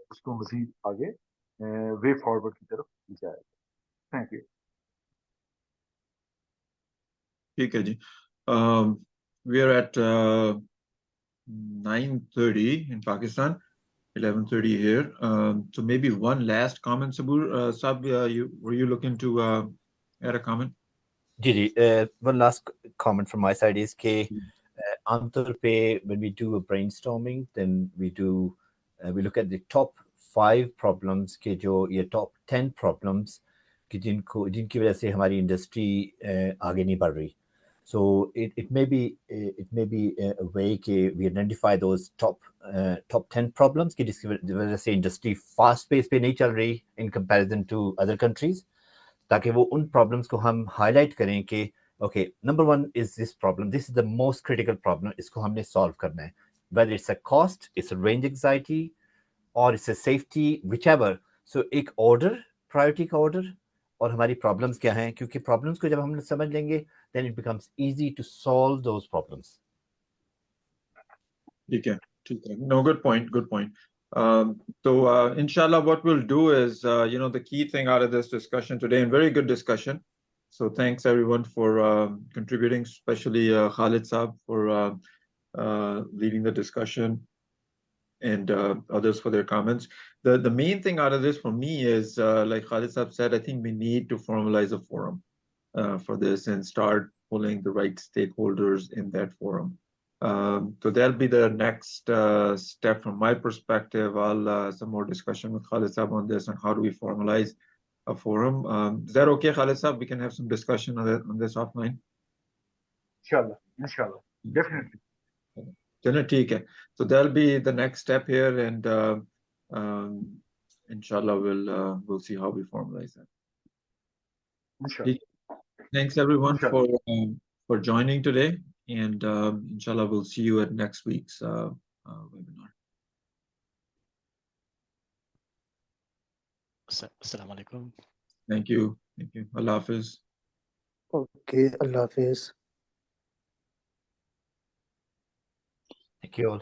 اس کو مزید آگے وے فارورڈ کی طرف لے جایا جائے. Thank you. ٹھیک ہے جی. We are at 9:30 in Pakistan, 11:30 here. So maybe one last comment, Sabur. Sab, were you looking to add a comment? G one last comment from my side is کہ عام طور پہ when we do a brainstorming then we look at the top 5 problems کہ جو یہ top 10 problems کہ جن کی وجہ سے ہماری انڈسٹری آگے نہیں بڑھ رہی. So it may be a way کہ we identify those top 10 problems کہ جس کی وجہ سے انڈسٹری فاسٹ پیس پہ نہیں چل رہی in comparison to other countries, تاکہ وہ ان پرابلمس کو ہم ہائی لائٹ کریں کہ okay number 1 is this problem, this is the most critical problem, اس کو ہم نے سالو کرنا ہے, whether it's a cost, it's a range anxiety or it's a safety, whichever. So ایک آرڈر, پرائرٹی کا آرڈر اور ہماری پرابلمس کیا ہیں, کیونکہ پرابلمس کو جب ہم سمجھ لیں گے then it becomes easy to solve those problems. ٹھیک ہے, ٹھیک ہے. No, good point. So inshallah what we'll do is the key thing out of this discussion today, and very good discussion, so thanks everyone for contributing, especially Khalid Saab for leading the discussion and others for their comments. The main thing out of this for me is like Khalid Saab said, I think we need to formalize a forum for this and start pulling the right stakeholders in that forum. So that'll be the next step from my perspective. I'll some more discussion with Khalid Saab on this and how do we formalize a forum. Is that okay, Khalid Saab? We can have some discussion on this offline. Inshallah, definitely. Okay. So that'll be the next step here, and inshallah we'll see how we formalize that. Inshallah. Thanks everyone for joining today. And inshallah we'll see you at next week's webinar. Assalamu alaikum. Thank you. Allah Hafiz. Okay, Allah Hafiz. Thank you all.